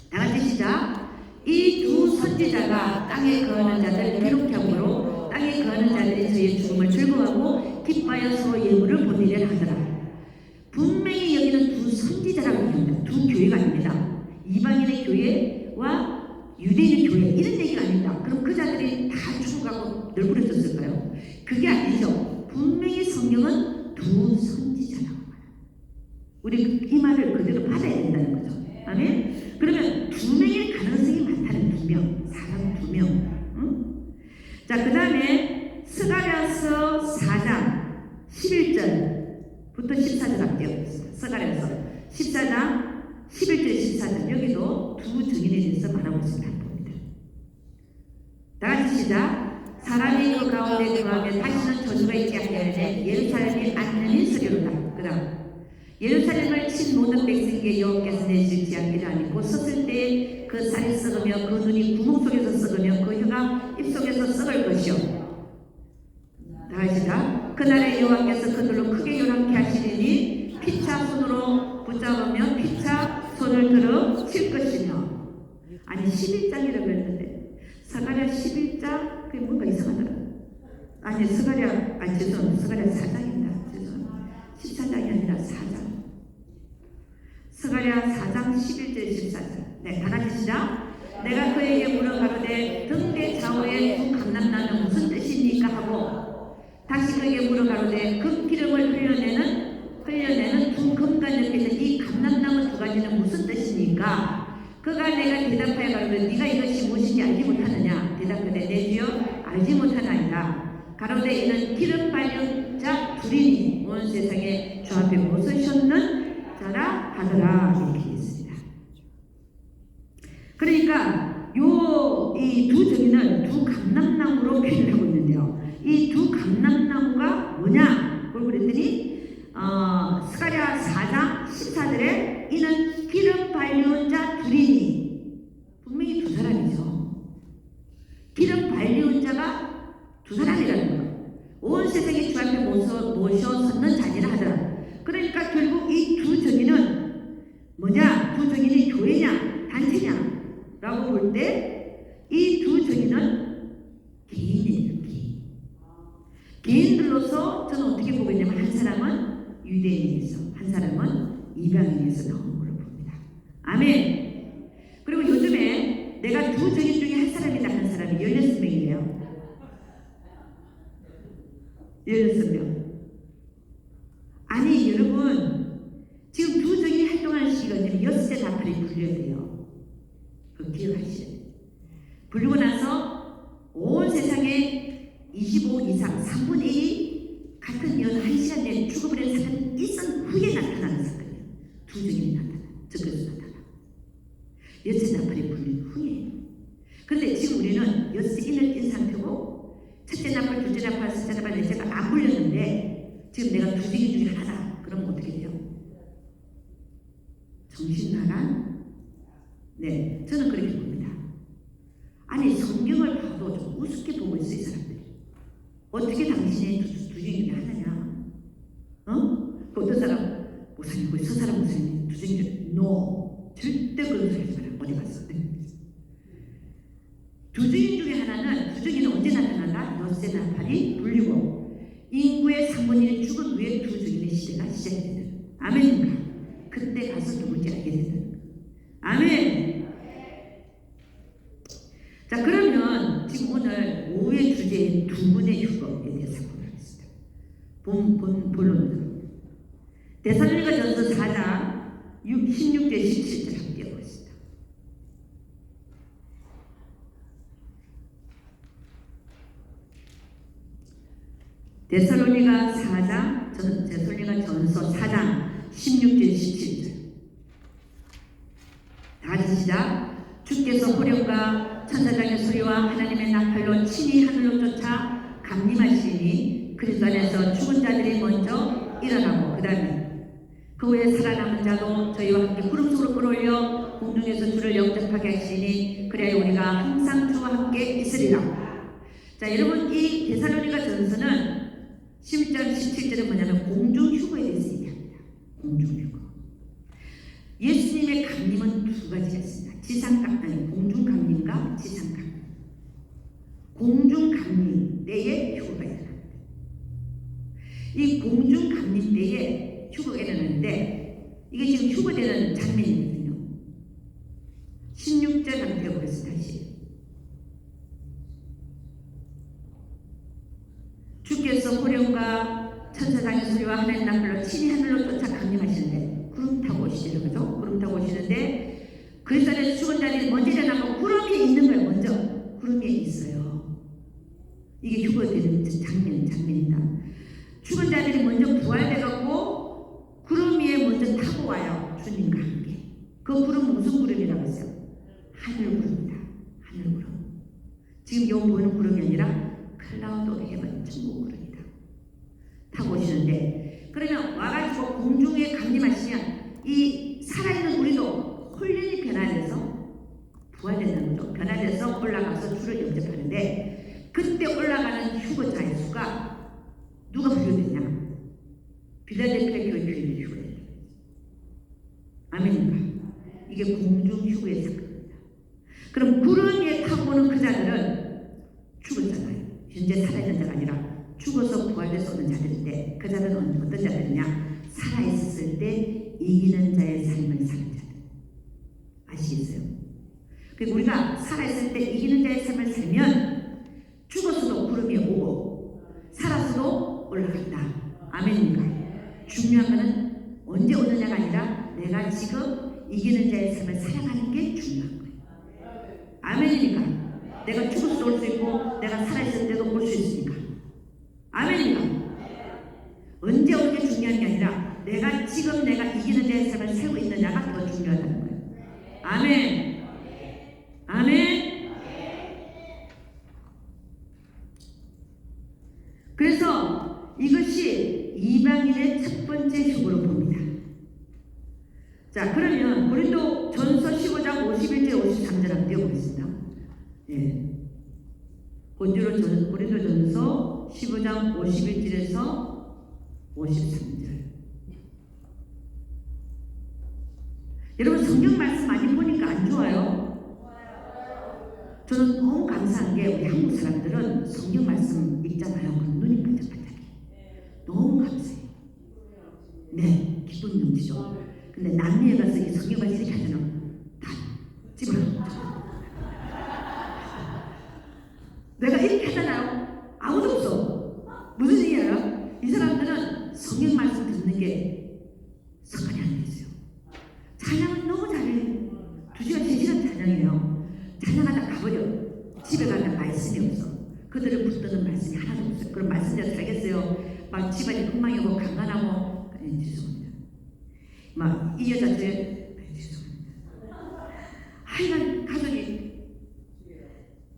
다 같이 시작. 이 두 선지자가 땅에 거하는 자들 기록형으로 땅에 거하는 자들이 저희의 죽음을 즐거워하고 기뻐하여 서로 예물을 보내려 하더라. 분명히 여기는 두 선지자라고 얘기합니다. 두 교회가 아닙니다. 이방인의 교회와 유대인의 교회 이런 얘기가 아닙니다. 그럼 그 자들이 다 죽어가고 널브러졌을까요? 그게 아니죠. 분명히 성경은 두 선지자라고 말해요. 우리 이 말을 그대로 받아야 된다는 거죠. 아멘? 그러면 두 명일 가능성이 많다는 두 명, 사람 두 명. 응? 자, 그 다음에 스가랴서 4장 11절부터 14절 할게요. 스가랴서 14장 11절 14절 여기도 두 정인에 대해서 말하고 있습니다. 봅니다. 다 같이 시작. 사람이 그 가운데 거하면 다시는 저주가 있지 아니하되 예루살렘이 안전히 서리로다. 그 다음 예루살렘을 친 모든 백성에게 여호와께서 내실 지하기를 아니고 섰을 때 그 살이 썩으며 그 눈이 구멍 속에서 썩으며 그 혀가 입속에서 썩을 것이요. 다시다. 그날에 여호와께서 그들로 크게 요란케 하시리니 피차 손으로 붙잡으며 피차 손을 들어 칠 것이며. 아니 11장이라고 했는데 스가랴 11장 그게 뭔가 이상하더라. 아니 스가랴 죄송합니다. 스가랴 4장입니다. 죄송합니다. 14장이 아니라 4장. 스가랴 4장 11절 14절. 네, 다 같이 시작. 내가 그에게 물어 가로되 등대 좌우에 두 감람나는 무슨 뜻입니까 하고 다시 그에게 물어 가로되 그 기름을 흘려내는 두 금관 옆에 있는 이 감람나무 두 가지는 무슨 뜻입니까? 그가 내가 대답하여 가로되 네가 이것이 무엇인지 알지 못하느냐? 대답하되 내 주여 알지 못하나이다. 가로되 이는 기름 발린 자 둘이니 온 세상에 주 앞에 모서셨는 자라 하더라. 이렇게 있습니다. 그러니까 이 두 정인은 두 감람나무로 표현을 하고 있는데요. 이 두 감람나무가 뭐냐? 그걸 그랬더니 스가랴 4장 14절에 이는 기름 발리운 자 둘이니 분명히 두 사람이죠. 기름 발리운 자가 두 사람이라는 거예요. 온 세상에 주 앞에 모셔 섰는 자니라 하더라. 그러니까 결국 이 두 정인은 뭐냐? 두 정인이 교회냐? 단체냐? 라고 볼 때 이 두 정인은 개인이에요. 개인들로서 저는 어떻게 보고 있냐면 한 사람은 유대인에서 한 사람은 이방인에서 나오는 걸로 봅니다. 아멘. 그리고 요즘에 내가 두 정인 중에 한 사람이다 하는 사람이 16명이에요. 16명. 아니 여러분 지금 두 정인이 활동하는 시기가 지금 6대 나팔이 불려야 돼요. 그거 기억하시죠? 불리고 나서 온 세상에 25 이상 3분의 1이 같은 연 1시간 내에 죽어버린 사건이 있은 후에 나타나는 사건이에요. 두 정인이 나타나. 적그리스도 나타나. 6대 나팔이 불린 후에. 그런데 지금 우리는 6대 인을 띈 상태고 첫째 나팔, 둘째 나팔, 셋째 나팔, 넷째가 안 불렸는데 지금 내가 두 정인 중에 하나다. 그러면 어떻게 돼요? 정신 나간? 네, 저는 그렇게 봅니다. 아니 성경을 봐도 좀 우습게 보고 있어요, 이 사람들이. 어떻게 당신이 두 정인 중에 하나냐? 그 어떤 사람 목사님, 그 서사람 목사님 두 정인 중에 no, 절대 그런 소리 하지 마라. 어디 갔어? 두 정인 중에 하나는 두 정인은 언제 나타나나? 엿새 나팔이 불리고 인구의 3분의 1이 죽은 후에 두 정인의 시대가 시작이 된다. 아멘입니까? 그때 가서 누군지 알게 된다. 아멘. 자, 그러면 지금 오늘 오후의 주제인 두 분의 휴거에 대해서 보겠습니다. 본론으로 데살로니가전서 4장 16절 17절 함께 보겠습니다. 데살로니가전서 4장 16절 17절 다 같이 시작. 주께서 호령과 천사장의 소리와 하나님의 나팔로 친히 하늘로 쫓아 강림하시니 그리스도 안에서 죽은 자들이 먼저 일어나고 그 다음에 그 후에 살아남은 자도 저희와 함께 구름 속으로 끌어올려 공중에서 주를 영접하게 하시니 그래야 우리가 항상 주와 함께 있으리라. 자, 여러분, 이 데살로니가 전서는 11장 17절은 뭐냐면 공중휴거에 대해서 얘기합니다. 공중휴거. 예수님의 강림은 두 가지가 있습니다. 지상강림, 공중강림과 지상강림. 공중강림 때에 휴거가 일어납니다. 이 공중강림 때에 휴거가 일어나는데 이게 지금 휴거되는 장면이거든요. 16절 한번 보겠습니다. 다시. 주께서 호령과 천사장의 소리와 하나님 나팔로 친히 하늘로 쫓아 강림하시는데 구름 타고 오시죠, 그죠? 구름 타고 오시는데 그 자리에 죽은 자들이 먼저 일어나고 구름 위에 있는 거예요. 먼저 구름 위에 있어요. 이게 휴거되는 장면입니다. 죽은 자들이 먼저 부활돼갖고 구름 위에 먼저 타고 와요. 주님과 함께. 그 구름은 무슨 구름이라고 했어요? 하늘구름이다. 하늘구름. 지금 요 보이는 구름이 아니라 클라우드 헤븐 천국구름이다. 타고 오시는데 그러면 와가지고 공중에 강림하시면 이 살아있는 우리도 홀린이 변화돼서 부활된다는 거죠. 변화돼서 올라가서 주를 영접하는데 그때 올라가는 휴거자의 수가 누가 부여됐냐? 빌라델피아 교회 교인들이 휴거됐다. 아멘인가? 이게 공중휴거의 사건입니다. 그럼 구름 위에 타고 오는 그 자들은 죽었잖아요. 현재 살아있는 자가 아니라 죽어서 부활돼서 오는 자들인데 그 자들은 어떤 자들이냐? 살아있을 때 이기는 자의 삶을 사는 자들. 아시겠어요? 그리고 우리가 살아있을 때 이기는 자의 삶을 살면 죽어서도 구름이 오고 살아서도 올라간다. 아멘입니까? 중요한 것은 언제 오느냐가 아니라 내가 지금 이기는 자의 삶을 살아가는 게 중요한 거예요. 아멘입니까? 내가 죽어서도 올 수 있고 내가 살아있을 때도 올 수 있으니까. 아멘입니까? 언제 오는 게 중요한 게 아니라 내가 지금 내가 이기는 자의 삶을 살고 있느냐가 더 중요하다는 거예요. 아멘. 아멘. 그래서 이것이 이방인의 첫 번째 휴거로 봅니다. 자, 그러면 고린도 전서 15장 51절 53절 한번 띄워보겠습니다. 예. 고린도 전서 15장 51절에서 53절. 여러분 성경 말씀 많이 보니까 안 좋아요? 저는 너무 감사한 게 우리 한국 사람들은 성경 말씀 읽잖아요. 그럼 눈이 반짝반짝해. 너무 감사해요. 네, 기쁨이 넘치죠. 근데 남미에 가서 이 성경 말씀 이렇게 하잖아. 다 집어넣어. 내가 이렇게 하잖아요. 아무도 없어. 무슨 얘기예요? 이 사람들은 성경 말씀 듣는 게 습관이 안 됐어요. 찬양은 너무 잘해. 2시간, 3시간 찬양해요. 찬양하다 가버려. 집에 가면 말씀이 없어. 그들을 붙드는 말씀이 하나도 없어요. 그럼 말씀대로 살겠어요. 막 집안이 엉망이고 강간하고. 죄송합니다. 막 이 여자 죄송합니다. 하여간 가족이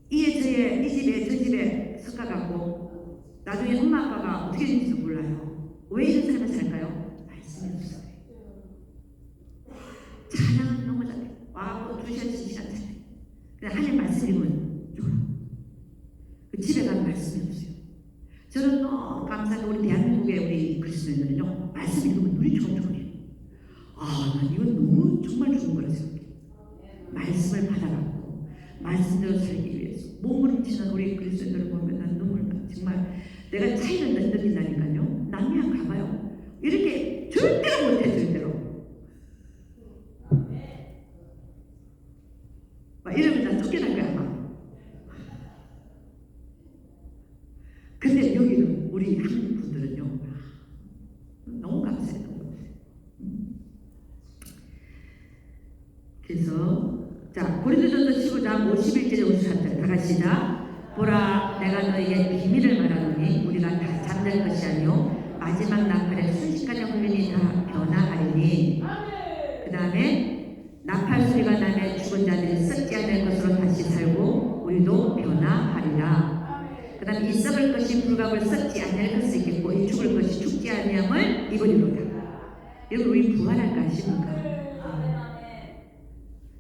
이 집에 저 집에 섞어갖고 나중에 엄마 아빠가 어떻게 되는지도 몰라요. 왜 이런 삶을 살까요? 말씀이 없어요. 찬양은 너무 잘해. 와고 2시간, 3시간 잘해. 근데 하나님 말씀 읽으면 좋아. 그 집에 가면 말씀이 없어요. 저는 너무 감사하게 우리 대한민국의 우리 그리스도인들은요 말씀 읽으면 눈이 초롱초롱해요. 난 이건 너무 정말 좋은 거라 생각해요. 말씀을 받아갖고 말씀대로 살기 위해서 몸부림치는 우리 그리스도인들을 보면 난 눈물 나. 정말 내가 차이를 느낀다니까요. 남미한 가봐요. 이렇게 절대로 못해. 절대로. 막 이러면 난 쫓겨날 거야 아마. 근데 여기는 우리 한국 분들은요 너무 감사해요. 그래서 자 고린도전서 15장 51절에 54절 다 같이 시작. 보라 내가 너에게 비밀을 말하노니 우리가 다 잠들 것이 아니요 마지막 나팔에 순식간에 훈련이 다 변화하리니. 그 다음에 나팔 소리가 나면 죽은 자들이 썩지 않을 것으로 다시 살고 우리도 변화하리라. 그 다음에 이 썩을 것이 불갑을 썩지 아니할 것을 입겠고 이 죽을 것이 죽지 아니함을 입으리로다. 여러분 우리 부활할까 아십니까?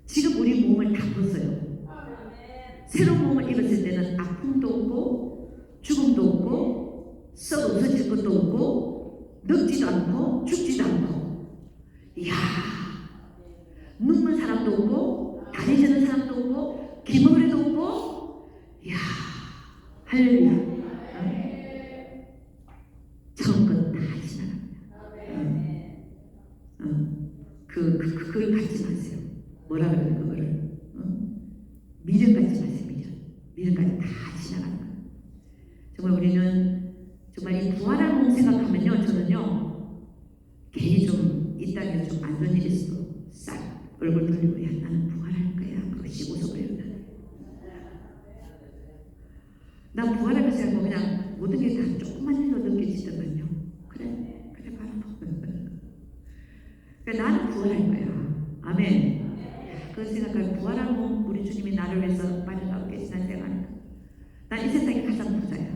지금 우리 몸을 다 벗어요. 새로운 몸을 입었을 때는 아픔도 없고 죽음도 없고 썩 없어질 것도 없고 늙지도 않고 죽지도 않고 이야 눕는 사람도 없고 다리 저는 사람도 없고 기머리도 없고 이야 할렐루야. 처음 것 다 지나갑니다. 그걸 갖지 마세요. 뭐라 그래요 그거를? 미련 갖지 마세요. 미련까지 다 지나가는 거예요. 정말 우리는 정말 이 부활한 몸 생각하면요, 저는요 괜히 좀 이 땅에 좀 안 좋은 일이 있어도 싹 얼굴 돌리고 야 나는 부활할 거야 그것이 웃어버려요. 나 부활할 거 생각하고 그냥 모든 게 다 조금만 일로 느껴지더만요. 그래 바로 그러니까 나는 부활할 거야. 아멘. 그 생각할 부활한 몸 우리 주님이 나를 위해서 많이 나오게 지난생활 난 이 세상에 가장 부자야.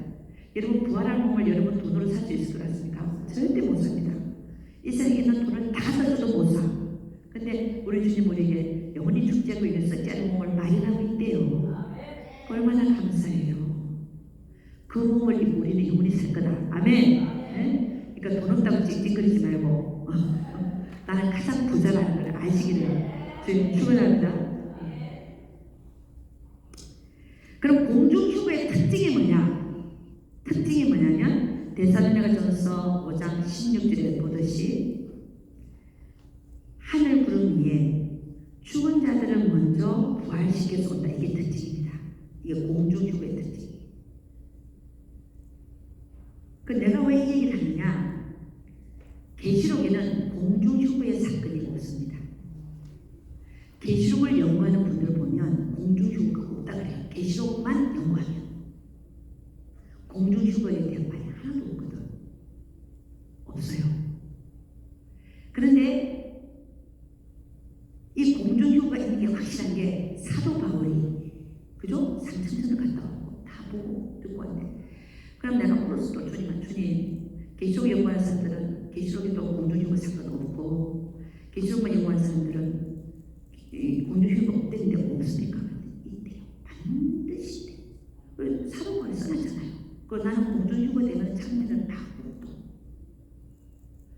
여러분 부활한 몸을 여러분 돈으로 살 수 있을 것 같습니까? 절대 못 삽니다. 이 세상에 있는 돈을 다 써줘도 못 사. 근데 우리 주님 우리에게 영원히 죽지 않고 있는 썩지 몸을 마련하고 있대요. 얼마나 감사해요. 그 몸을 입고 우리는 영원히 살 거다. 아멘. 네? 그러니까 돈 없다고 찡찡거리지 말고 나는 가장 부자라는 걸 아시기를 주님 축원합니다. 그럼 공중휴거의 특징이 뭐냐? 특징이 뭐냐면 데살로니가전서 5장 16절에 보듯이 하늘 구름 위에 죽은 자들을 먼저 부활시켜서 온다. 이게 특징입니다. 이게 공중휴거의 특징. 그 내가 왜 이 얘기를 하느냐? 계시록에는 공중휴거의 사건이 없습니다. 계시록을 연구하는 분들 보면 공중휴거가 없다 그래요. 계시록만 연구하면 공중휴거에 대한 말이 하나도 없거든. 없어요. 그런데 이 공중휴거가 있는 게 확실한 게 사도 바울이 그죠? 상천전을 갔다 오고 다 보고 듣고 왔네. 그럼 내가 물어서 또 주님 계시록 연구하는 사람들은 계시록에도 공중휴거 사건 없고 계시록만 연구하는 사람들은 공중휴거 없대는데 없습니까? 있대요. 반드시 있대요. 사도권에 써놨잖아요. 그리고 나는 공중휴거 되면 장면을 다 보고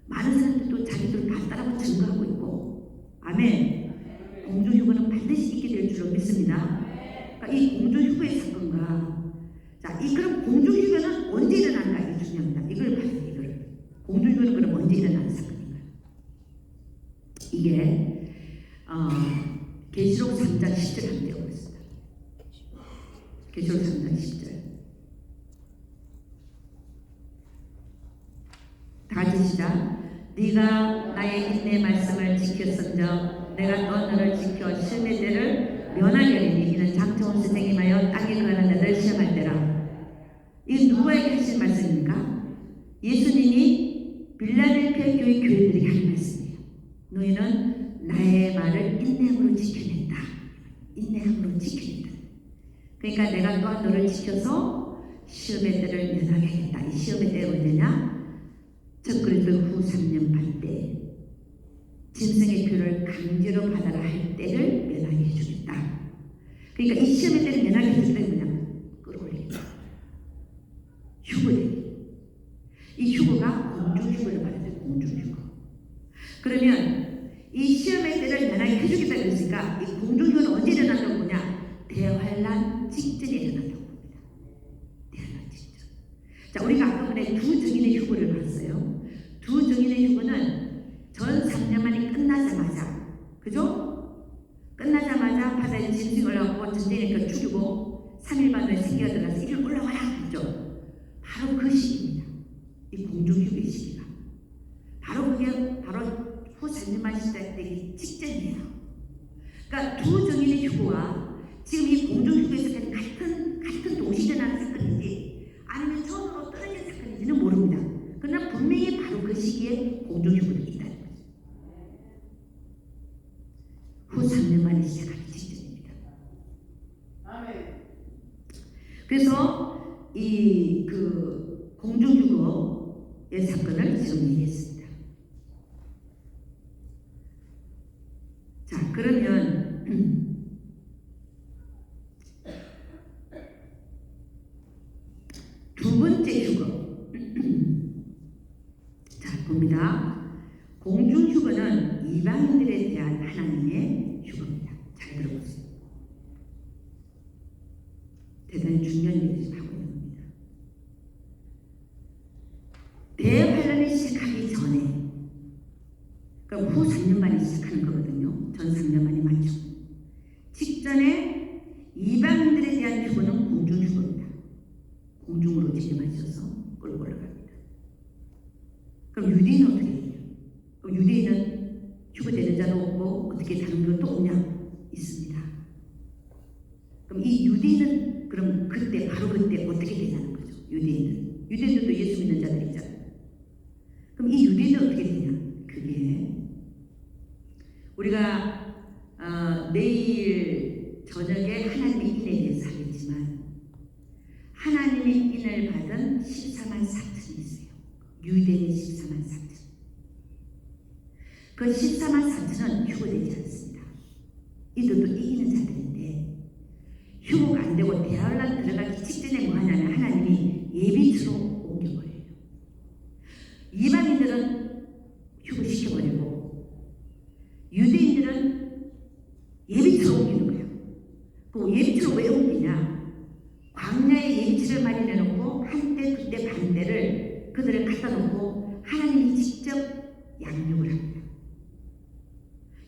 많은 사람들도 자기들 다 따라고 증거하고 있고 아멘. 공중휴거는 반드시 있게 될 줄로 믿습니다. 그러니까 이 공중휴거의 사건과 자, 그럼 공중휴거는 언제 일어난가? 이게 중요합니다. 이걸 봐야 돼요. 이걸. 공중휴거는 그럼 언제 일어나는 사건인가요? 이게 계시록 3장 10절 한번 띄워보겠습니다. 계시록 3장 10절 다 같이 시작. 네가 나의 인내 말씀을 지켰은즉 내가 또 너를 지켜 시험의 때를 면하게 하리니 이는 장차온 선생님 하여 땅에 거하는 자들 시험할 때라. 이건 누구에게 하신 말씀입니까? 예수님이 빌라델피아 교회 교회들에게 하는 말씀이에요. 너희는 나의 말을 인내함으로 지켜낸다. 인내함으로 지켜낸다. 그러니까 내가 또한 너를 지켜서 시험의 때를 면하게 하겠다. 이 시험의 때가 언제냐? 첫 그리스도 후 3년 반 때 짐승의 표를 강제로 받아라 할 때를 면하게 해주겠다. 그러니까 이 시험의 때를 면하게 해주겠다는 게 뭐냐면 끌어올리겠다. 휴거되기. 이 휴거가 공중휴거를 말해요. 공중휴거. 그러면 이 시험의 때를 면하게 해주겠다 그랬으니까 이 공중휴거는 언제 일어난다고 보냐? 대환란 직전에 일어난다고 봅니다. 대환란 직전. 자, 우리가 아까 전에 두 정인의 휴거를 봤어요. 두 정인의 휴거는 전 3년만이 끝나자마자, 그죠? 끝나자마자 바다에 짐승이 올라오고 전쟁에 죽이고 3일 만에 생기가 들어가서 이리 올라와라 했죠. 바로 그 시기입니다. 이 공중휴거의 시기가. 바로 그게 바로 후 3년만 시작되기 직전이에요. 그러니까 두 정인의 휴거와 지금 이 공중휴거의 사건이 같은 동시에 일어나는 사건인지 아니면 처음으로 떨어진 사건인지는 모릅니다. 그러나 분명히 바로 그 시기에 공중휴거가 있다는 거죠. 후 3년 만에 시작하는 직전입니다. 그래서 이 그 공중휴거의 사건을 지금 얘기했습니다. 자, 그러면 두 번째 휴거. 자, 봅니다. 공중 휴거는 이방인들에 대한 하나님의 휴거입니다. 잘 들어보세요. 대단히 중요한 얘기를 지금 하고 있는 겁니다. 대환란이 시작하기 전에, 그러니까 후 3년 만에 시작하는 거거든요. 전 3년 만이 맞죠. 직전에 이방인들에 대한 휴거는 공중 휴거입니다. 공중으로 진입하셔서 끌고 올라갑니다. 그럼 유대인은 어떻게 해요? 그럼 유대인은 휴거되는 자도 없고 어떻게 다른 것도 없냐? 있습니다. 그럼 이 유대인은 그럼 그때 바로 그때 어떻게 되냐는 거죠. 유대인들도 예수 믿는 자들이 있잖아요. 그럼 이 유대인은 어떻게 되냐? 그게 우리가 내일 저녁에 하나님의 인에 대해서 하겠지만 하나님의 인을 받은 14만 4천이 있어요. 유대인 14만 4천. 그 14만 4천은 휴거되지 않습니다. 이들도 이기는 자들인데 휴거가 안 되고 대환란 들어가기 직전에 뭐 하냐면 하나님이 예비처로 옮겨버려요. 이방인들은 휴거시켜버리고 유대인들은 예비처로 옮기는 거예요. 그 예비처로 왜 옮기냐? 광야에 예비치를 많이 내놓고 한때 두때 반대를 그들을 갖다 놓고 하나님이 직접 양육을 합니다.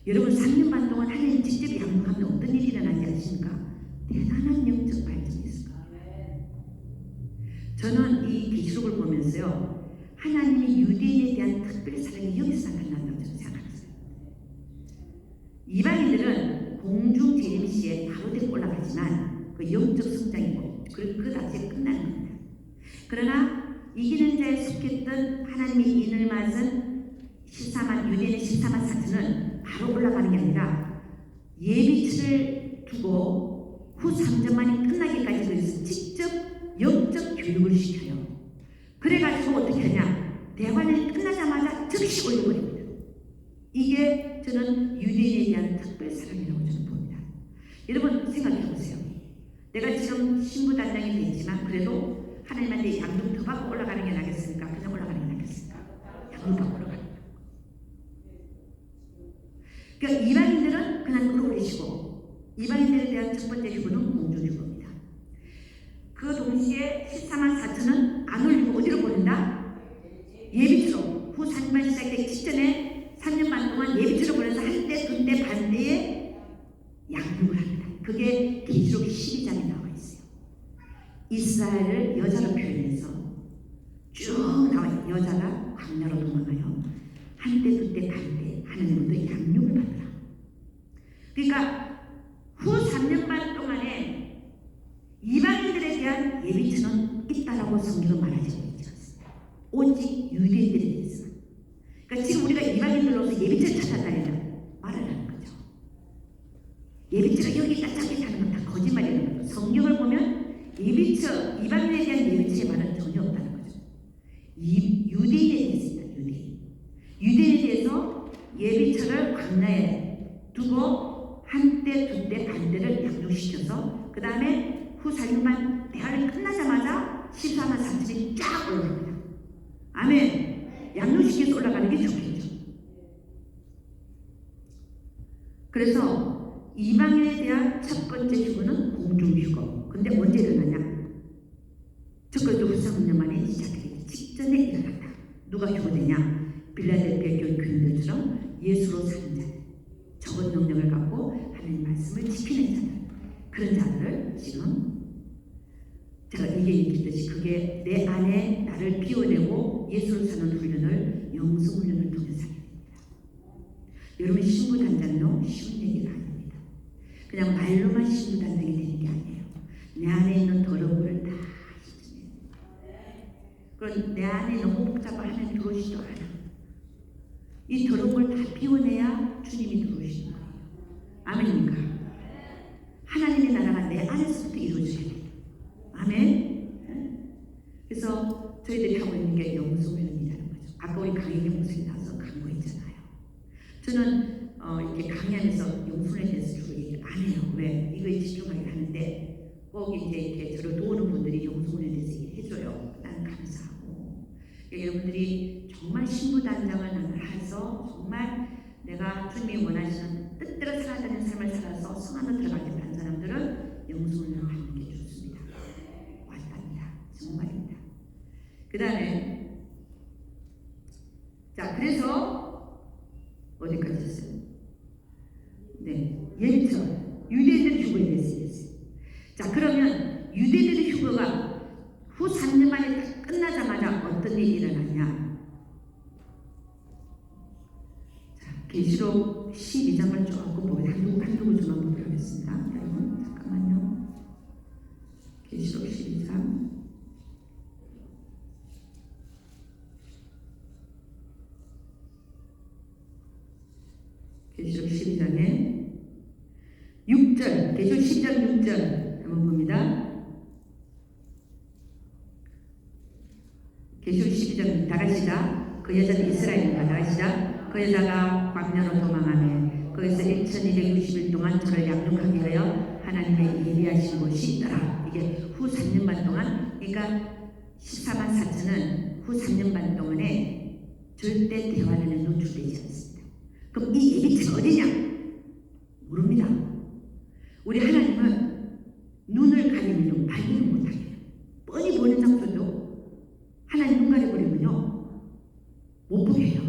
여러분 3년 반 동안 하나님 직접 양육하면 어떤 일이 일어나지 않습니까? 대단한 영적 발전이 있습니다. 저는 이 계시록을 보면서요, 하나님이 유대인에 대한 특별한 사랑이 여기서 나타난다고 저는 생각했어요. 이방인들은 공중 재림 시에 바로 데리고 올라가지만 그 영적 성장이고 그 자체가 끝나는 겁니다. 그러나 이기는 자에 속했던 하나님의 인을 맞은 유대인의 14만 4천은 바로 올라가는 게 아니라 예비치를 두고 후 3년 만이 끝나기까지 그래서 직접 영적 교육을 시켜요. 그래가지고 어떻게 하냐? 대환란이 끝나자마자 즉시 올려버립니다. 이게 저는 유대인에 대한 특별 사랑이라고 저는 봅니다. 여러분 생각해보세요. 내가 지금 신부 단장이 됐지만 그래도 하나님한테 양육 더 받고 올라가는 게 나겠습니까? 그냥 올라가는 게 나겠습니까? 양육 받고 올라가는 거. 그러니까 이방인들은 그냥 끌어올리시고 이방인들에 대한 첫 번째 휴거는 공중 휴거입니다. 그 동시에 14만 4천은 안 올리고 어디로 보낸다? 예비처로 후 3년 시작되기 직전에 3년 반 동안 예비처로 보내서 한때 두때 반대에 양육을 합니다. 그게 계시록 12장에 나와 있어요. 이스라엘을 여자로 표현해서 쭉 나와요. 여자가 광야로 도망가요. 한때 두때 반때 하나님으로부터 양육을 받더라. 그러니까 후 3년 반 동안에 이방인들에 대한 예비처는 있다라고 성경은 말하지 않습니다. 오직 유대인들에 대해서. 그러니까 지금 우리가 이방인들로서 예비처를 찾아다니는 말을 하는 거죠. 예비처가 여기 있다 저기 있다는 건 다 거짓말이라는 거죠. 성경을 보면 예비처, 이방인에 대한 예비처의 말은 전혀 없다는 거죠. 유대인에 대해서 있다. 유대인에 대해서 예비처를 광야에 두고 한때 두때 반대를 양육시켜서 그 다음에 후 4년만 대화를 끝나자마자 14만 4천이 쫙 올라갑니다. 아멘. 양육시켜서 올라가는 게 좋겠죠. 그래서 이방인에 대한 첫 번째 휴거는 공중휴거. 근데 언제 일어나냐? 첫번째 후 3년 만에 시작되기 직전에 일어난다. 누가 휴거되냐? 빌라델피아 교회 교인들처럼 예수로 사는 자들, 적은 능력을 갖고 하나님의 말씀을 지키는 자들, 그런 자들을 지금 제가 얘기했듯이 그게 내 안에 나를 비워내고 예수로 사는 훈련을 영성 훈련을 통해서 하게 됩니다. 여러분 신부 단장도 쉬운 얘기가 아닙니다. 그냥 말로만 신부 단장이 되는 게 아니에요. 내 안에 있는 더러움을 다 씻어내요. 그럼 내 안에 너무 복잡한 하나님 들어오시도 않아요. 이 더러운 걸 다 비워내야 주님이 들어오시는 거예요. 아멘입니까? 하나님의 나라가 내 안에서부터 이루어져야 돼요. 아멘. 그래서 저희들이 하고 있는 게 영성훈련이라는 거죠. 아까 우리 강혜경 목사님 나와서 강구했잖아요. 저는 이렇게 강의 강의하면서 영순에 대해서 주로 얘기를 안 해요. 왜? 이거에 집중하게 하는데 꼭 이제 이렇게 저를 도우는 분들이 영순에 대해서 얘기를 해줘요. 나는 감사하고. 그러니까 여러분들이 정말 신부단장을 나는 해서 정말 내가 주님이 원하시는 뜻대로 살아야 되는 삶을 살아서 성안으로 들어가겠다는 사람들은 영순을 하는 게 좋습니다. 왔답니다. 정말입니다. 그 다음에 자, 그래서 어디까지 했어요? 네, 예비처럼 유대인들의 휴거에 대해서 얘기했어요. 자, 그러면 유대인들의 휴거가 후 3년 만에 끝나자마자 어떤 일이 일어나냐? 자, 계시록 12장을 조금 보면 한두 구절만 보도록 하겠습니다. 여러분 잠깐만요. 계시록 12장. 계시록 12장에 6절, 계시록 10장 6절 한번 봅니다. 계시록 12장 다 같이다. 그 여자는 이스라엘입니다. 다 같이다. 그 여자가 광야로 도망하며 거기서 1260일 동안 저를 양육하기 위하여 하나님의 예비하신 곳이 있더라. 이게 후 3년 반 동안, 그러니까 14만 4천은 후 3년 반 동안에 절대 대환란에 노출되지 않습니다. 그럼 이 예비처가 어디냐? 모릅니다. 우리 하나님은 눈을 가리면 발견을 못하게 해요. 뻔히 보는 장소도 하나님 눈 가려버리면요 못 보게 해요.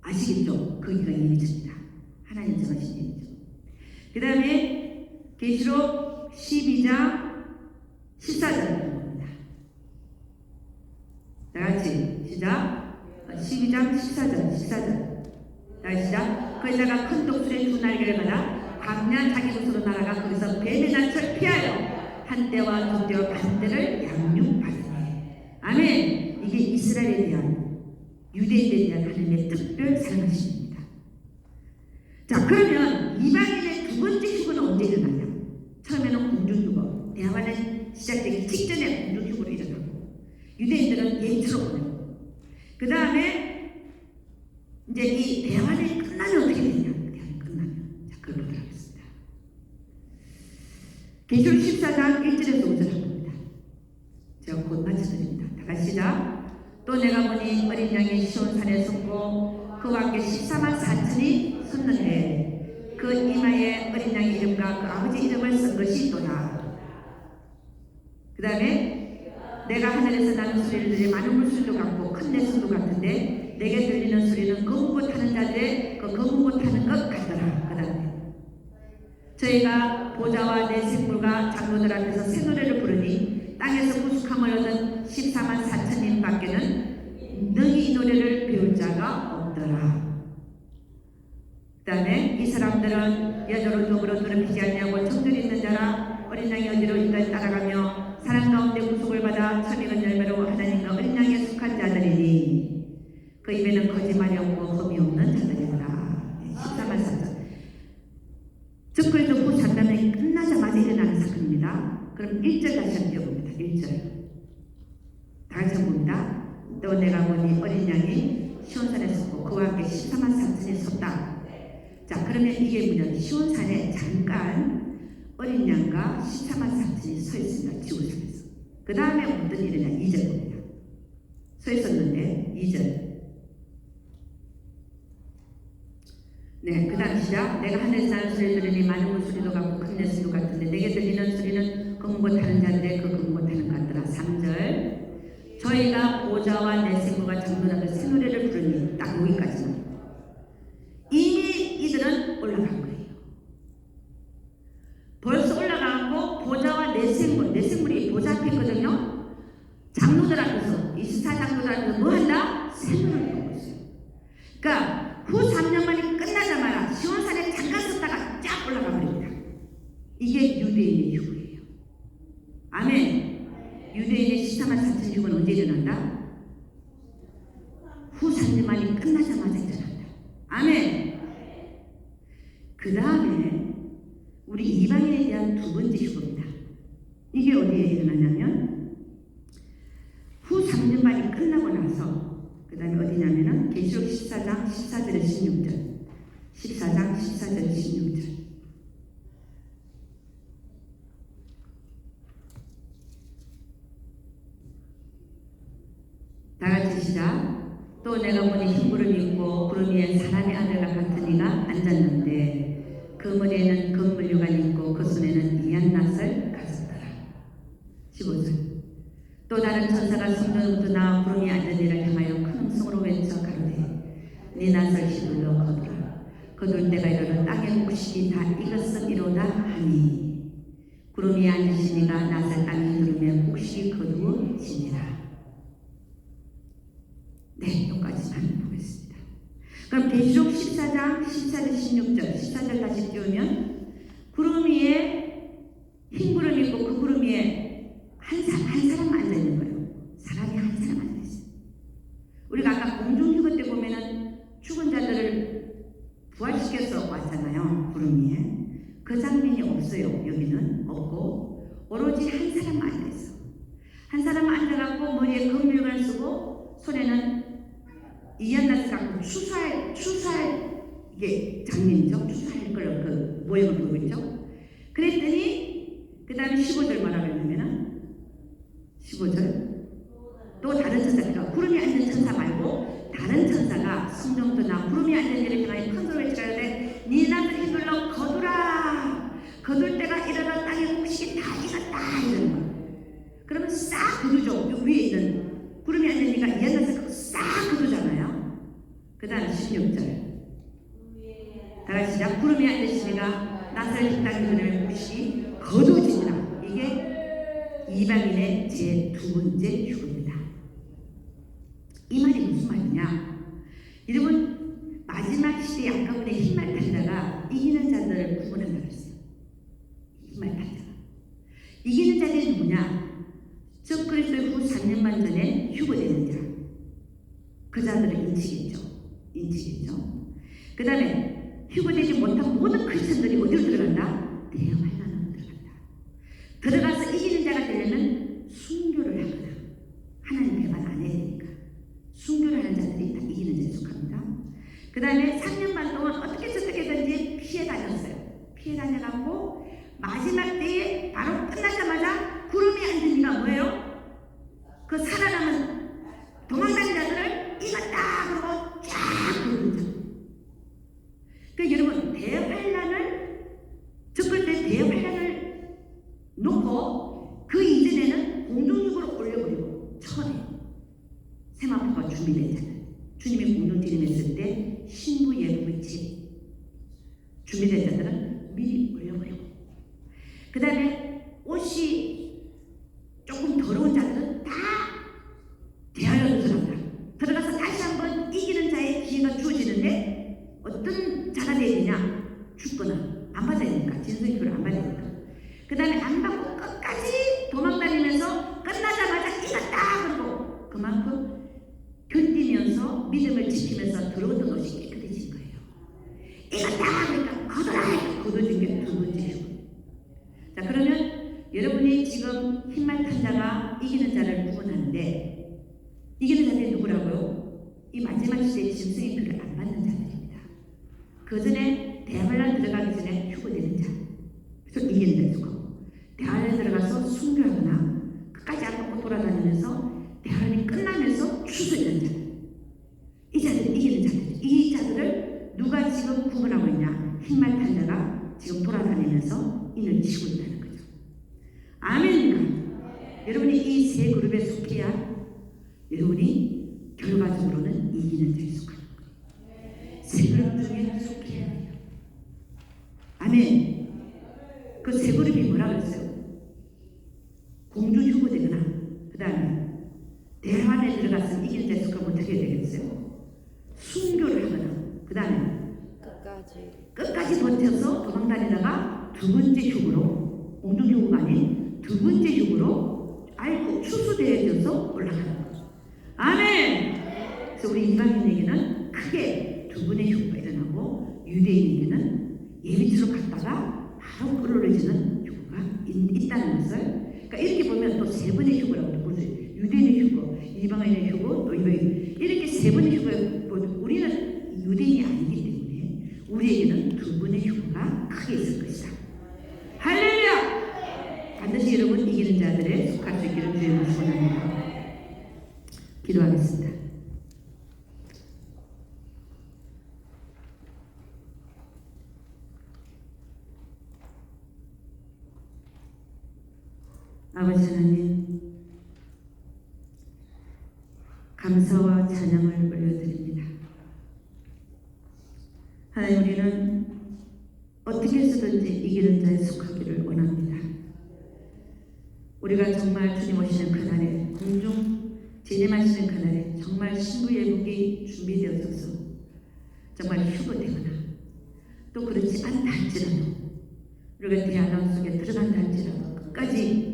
아시겠죠? 거기가 예비처입니다. 하나님 정하신 예비처. 그 다음에 계시록 12장 14절을 봅니다. 다 같이 시작. 12장 14절. 시작. 그 여자가 큰 독수리의 두 날개를 받아 광야 자기 곳으로 날아가 거기서 뱀의 낯을 피하여 한때와 두때와 반때를 양육받으니. 아멘. 이게 이스라엘에 대한 유대인에 대한 하나님의 특별 사랑하심입니다. 자, 그러면 이방인의 두 번째 휴거는 언제 일어나냐? 처음에는 공중휴거, 대환란 시작되기 직전에 공중휴거로 일어나고 유대인들은 예비처로 보내고, 그 다음에 이제 이 대환이 끝나면 어떻게 되냐? 대환이 끝나면, 자, 그걸 보도록 하겠습니다. 계시록 14장 1절에서 5절 한 겁니다. 제가 곧 마쳐드립니다. 다 같이 시작. 또 내가 보니 어린 양이 시온산에 섰고 그와 함께 14만 4천이 섰는데 그 이마에 어린 양의 이름과 그 아버지 이름을 쓴 것이 있도다. 그 다음에 내가 하늘에서 나는 소리를 들으니 많은 물소리도 같고 큰 내소도 같은데 내게 들리는 소리는 거무고 타는 자들의 그 거무고 타는 것 같더라. 그 다음에 저희가 보좌와 내 생물과 장로들 앞에서 새 노래를 부르니 땅에서 구속함을 얻은 14만 4천인 밖에는 능히 이 노래를 배울 자가 없더라. 그 다음에 이 사람들은 여자로 더불어 더럽히지 아니하고 정결 있는 자라 어린 양이 어디로 있든 따라가며 사람 가운데 구속을 받아 천 익은 열매로 하나님과 어린 양에 속한 자들이니 그 입에는 거짓말이 없고 흠이 없는 자들이더라. 14만 4천. 즉 그래도 후 3년이 끝나자마자 일어나는 사건입니다. 그럼 1절 다시 한번 띄워봅니다. 1절 다 같이 한번 봅니다. 또 내가 보니 어린 양이 시온산에 섰고 그와 함께 14만 4천이 섰다. 자, 그러면 이게 뭐냐면 시온산에 잠깐 어린 양과 14만 4천이 서 있습니다. 지구상에서. 그 다음에 어떤 일이냐? 2절 봅니다. 서 있었는데 2절. 네, 그 다음 시작. 내가 하늘에서 나는 소리를 들으니 많은 물소리도 같고 큰 내소리도 같은데 내게 들리는 소리는 검고 타는 자들의 그 검고 타는 것 같더라. 3절. 저희가 보좌와 내 생물과 장로들의 새 노래를 부르니 딱 여기까지만. 이미 이들은 올라간 거예요. 벌써 올라가고 보좌와 내 생물이 보좌 앞에 있거든요. 장로들 앞에서 24 장로들 앞에서 뭐 한다? 새 노래를 부르고 있어요. 그러니까 후 3년 만에 끝나자마자 시온산에 잠깐 섰다가 쫙 올라가 버립니다. 이게 유대인의 휴거예요. 아멘. 유대인의 14만 4천 휴거는 언제 일어난다? 후 3년 만에 끝나자마자 일어난다. 아멘. 그 다음에 우리 이방인에 대한 두 번째 휴거입니다. 이게 어디에 일어나냐면 후 3년 만에 끝나고 나서 그 다음에 어디냐면은 계시록 14장 14절에서 16절 14장 14절 14절 16절. 다 같이 시작. 또 내가 보니 흰 구름이 있고 구름 위에 사람의 아들과 같은 이가 앉았는데 그 머리에는 금물류관이 있고 그 손에는 이한 낫을 가졌더라. 15절. 또 다른 천사가 성전부터 나와 구름 위에 앉은 이를 향하여 큰 음성으로 외쳐 가로되 네 낫을 휘둘러 거두라. 거둘 때가 이르러 땅의 곡식이 다 익었으리로다 하니 구름 위에 앉으신 이가 낫을 땅에 휘두르며 곡식이 거두어지니라. 네, 여기까지만 보겠습니다. 그럼 계시록 14장 14절 16절 14절 다시 띄우면 구름 위에 흰 구름이 있고 그 구름 위에 한 사람 앉아 있는 거예요. 사람이 한 사람 앉아 있어요. 우리가 아까 공중휴거 때 보면은 죽은 자들을 부활시켜서 왔잖아요. 구름 위에. 그 장면이 없어요. 여기는 없고 오로지 한 사람만 앉아 있어. 한 사람만 앉아갖고 머리에 금물관을 쓰고 손에는 이한나스 갖고 추수할 이게 장면이죠. 추수할 걸 그 모형을 보고 있죠. 그랬더니 그 다음에 15절 뭐라고 했냐면은 15절 또 다른 천사가 구름이 앉은 천사 말고 다른 천사가 성령도 나 구름이 앉은 이를 향하여 큰 소리를 외치되 네 낫을 휘둘러 거두라. 거둘 때가 이르러 땅의 곡식이 다 익었다 이러는 거예요. 그러면 싹 거두죠. 요 위에 있는 구름이 앉은 이가 이한나스 싹 거두잖아요. 그 다음 16절 다 같이 시작. 구름이 앉으시니가 낫을 땅에 휘두르며 곡식이 거두어지니라. 이게 이방인의 제 두 번째 휴거입니다. 이 말이 무슨 말이냐? 여러분 마지막 시대에 아까 보니 흰말 탄자가 이기는 자들을 구원한다고 했어요. 흰말 탄자가 이기는 자들이 누구냐? 저 그리스도 후 3년만 전에 휴거되는 자. 그 자들을 인치겠죠. 그 다음에 휴거되지 못한 모든 크리스천들이 어디로 들어간다? 대환란으로 들어간다. 들어가서 이기는 자가 되려면 순교를 하거나 하나님 배반 안 해야 되니까 순교를 하는 자들이 다 이기는 자에 속합니다. 그 다음에 3년 반 동안 어떻게든지 피해 다녔어요. 피해 다녀갖고 마지막 때에 바로 끝나자마자 구름이 앉은 이가 뭐예요? 그 살아남은 도망다닌 자들을 익었다 그러고 쫙 부르는 자. 그러니까 여러분 대환란을 접근 때 대환란을 놓고 그 이전에는 공중육으로 올려버리고 처음에 세마포가 준비된 자들 주님이 공중지림했을 때 신부 예복의 준비된 자들은 미리 올려버리고 그 다음에 옷이 조금 더러운 자들은 다 대하려고 들어가서 다시 한번 이기는 자의 기회가 주어지는데 어떤 자가 되어야 되냐? 죽거나 안 받아야 되니까 진술교를 안 받아야 되니까 그 다음에 안 받고 끝까지 도망다니면서 끝나자마자 이겼다 그러고 그만큼 견디면서 믿음을 지키면서 들어오던 옷이 깨끗해진 거예요. 이겼다 그러니까 거둬라 거둬진 게 두 번째 휴거. 자 그러면 여러분이 지금 흰말 탄자가 이기는 자를 구원하는데 이기는 자들이 누구라고요? 이 마지막 시대에 짐승의 표를 안 받는 자들입니다. 그 전에 대환란 들어가기 전에 휴거되는 자. 그래서 이기는 자에 속하고 대환란 들어가서 순교하거나 끝까지 안 먹고 돌아다니면서 대환란이 끝나면서 추수되는 자. 이 자들이 이기는 자들. 이 자들을 누가 지금 구원하고 있냐? 흰말 탄자가 지금 돌아다니면서 인을 치고 있다는 거죠. 아멘입니까? 여러분이 이 세 그룹에 속해야 여러분이 결과적으로는 이기는 자에 속하는 거예요. 세 그룹 중에 속해야 해요. 아멘. 그 세 그룹이 뭐라고 했어요? 공중휴거되거나 그 다음에 대환에 들어가서 이기는 자에 속하면 어떻게 되겠어요? 순교를 하거나 그 다음에 끝까지 버텨서 도망다니다가 두 번째 휴거로 공중휴거가 아닌 두 번째 휴거로 알고 추수되어져서 올라가는 거죠. 아멘. 그래서 우리 이방인에게는 크게 두 번의 휴거가 일어나고 유대인에게는 예비치로 갔다가 바로 끌어올려지는 휴거가 있다는 것을 그러니까 이렇게 보면 또 세 번의 휴거라고 보세요. 유대인의 휴거, 이방인의 휴거, 또 이방인 이렇게 세 번의 휴거. 우리는 유대인이 아니기 때문에 우리에게는 두 분의 효과가 크게 있을 것이다. 할렐루야! 반드시 여러분 이기는 자들에 속할 수 있기를 주의 이름으로 축원합니다. 기도하겠습니다. 아버지 하나님, 감사와 찬양을 올려드립니다. 하나님, 우리는 어떻게 해서든지 이기는 자에 속하기를 원합니다. 우리가 정말 주님 오시는 그날에, 공중 재림하시는 그날에 정말 신부예복이 준비되어져서 정말 휴거되거나 또 그렇지 않다 할지라도 우리가 대안원 속에 들어간다 할지라도 끝까지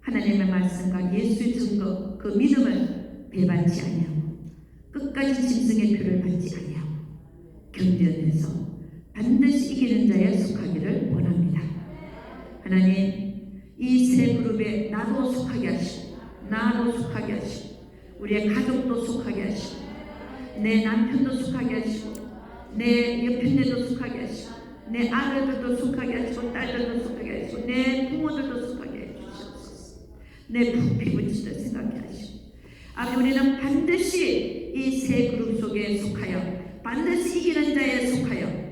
하나님의 말씀과 예수의 증거 그 믿음을 배반치 아니하고 끝까지 짐승의 표를 받지 아니하고 견뎌내서 반드시 이기는 자에 속하기를 원합니다. 하나님, 이 세 그룹에 나도 속하게 하시고 나도 속하게 하시고 우리의 가족도 속하게 하시고 내 남편도 속하게 하시고 내 옆편네도 속하게 하시고 내 아들들도 속하게 하시고 딸들도 속하게 하시고 내 부모들도 속하게 해주시옵소서. 내 부피부치도 생각해 하시고 아버지, 우리는 반드시 이 세 그룹 속에 속하여 반드시 이기는 자에 속하여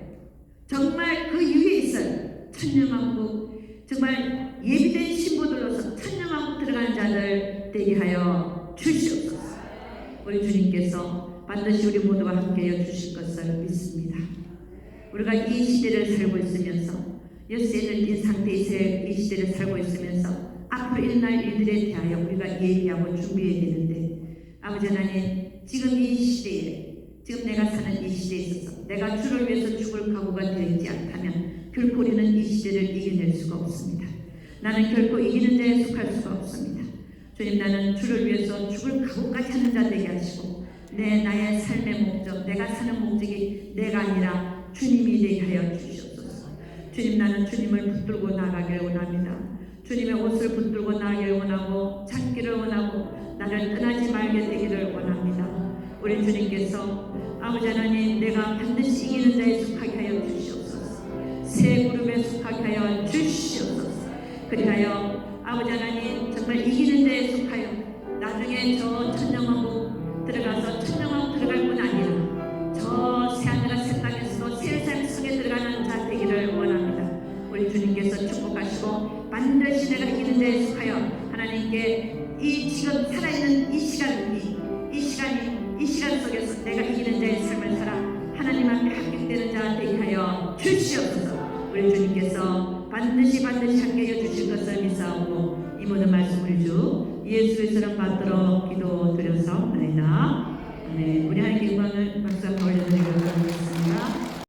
정말 그 위에 있을 천년왕국 정말 예비된 신부들로서 천년왕국 들어가는 자들 되게 하여 주시옵소서. 우리 주님께서 반드시 우리 모두와 함께하여 주실 것을 믿습니다. 우리가 이 시대를 살고 있으면서 여세는 이 상태에서 이 시대를 살고 있으면서 앞으로 일어날 일들에 대하여 우리가 예비하고 준비해야 되는데 아버지 하나님, 지금 이 시대에 지금 내가 사는 이 시대에 있어서 내가 주를 위해서 죽을 각오가 되지 않다면 결코 우리는 이 시대를 이겨낼 수가 없습니다. 나는 결코 이기는 자에 속할 수가 없습니다. 주님, 나는 주를 위해서 죽을 각오까지 하는 자 되게 하시고 나의 삶의 목적, 내가 사는 목적이 내가 아니라 주님이 되게 하여 주시옵소서. 주님, 나는 주님을 붙들고 나가기를 원합니다. 주님의 옷을 붙들고 나가기를 원하고 찾기를 원하고 나를 떠나지 말게 되기를 원합니다. 우리 주님께서 아버지 하나님, 내가 반드시 이기는 자에 속하게 하여 주시옵소서. 세 그룹에 속하게 하여 주시옵소서. 그리하여 아버지 하나님, 정말 이기는 자에 속하여 나중에 저 천년왕국 들어가서 천년왕국 들어갈 뿐 아니라 저 새하늘과 새 땅에서도 새 삶 속에 들어가는 자 되기를 원합니다. 우리 주님께서 축복하시고 반드시 내가 이기는 자에 속하여 하나님께 이 지금 살아있는 이 시간 속에서 내가 이기는 자의 삶을 살아 하나님 앞에 합격되는 자 되게 하여 주시옵소서. 우리 주님께서 반드시 함께해 주실 것을 믿사오고 이 모든 말씀 우리 주 예수의 이름 받들어 기도드려서 아멘. 우리 하나님께 영광을 박수 한번 올려드리도록 하겠습니다.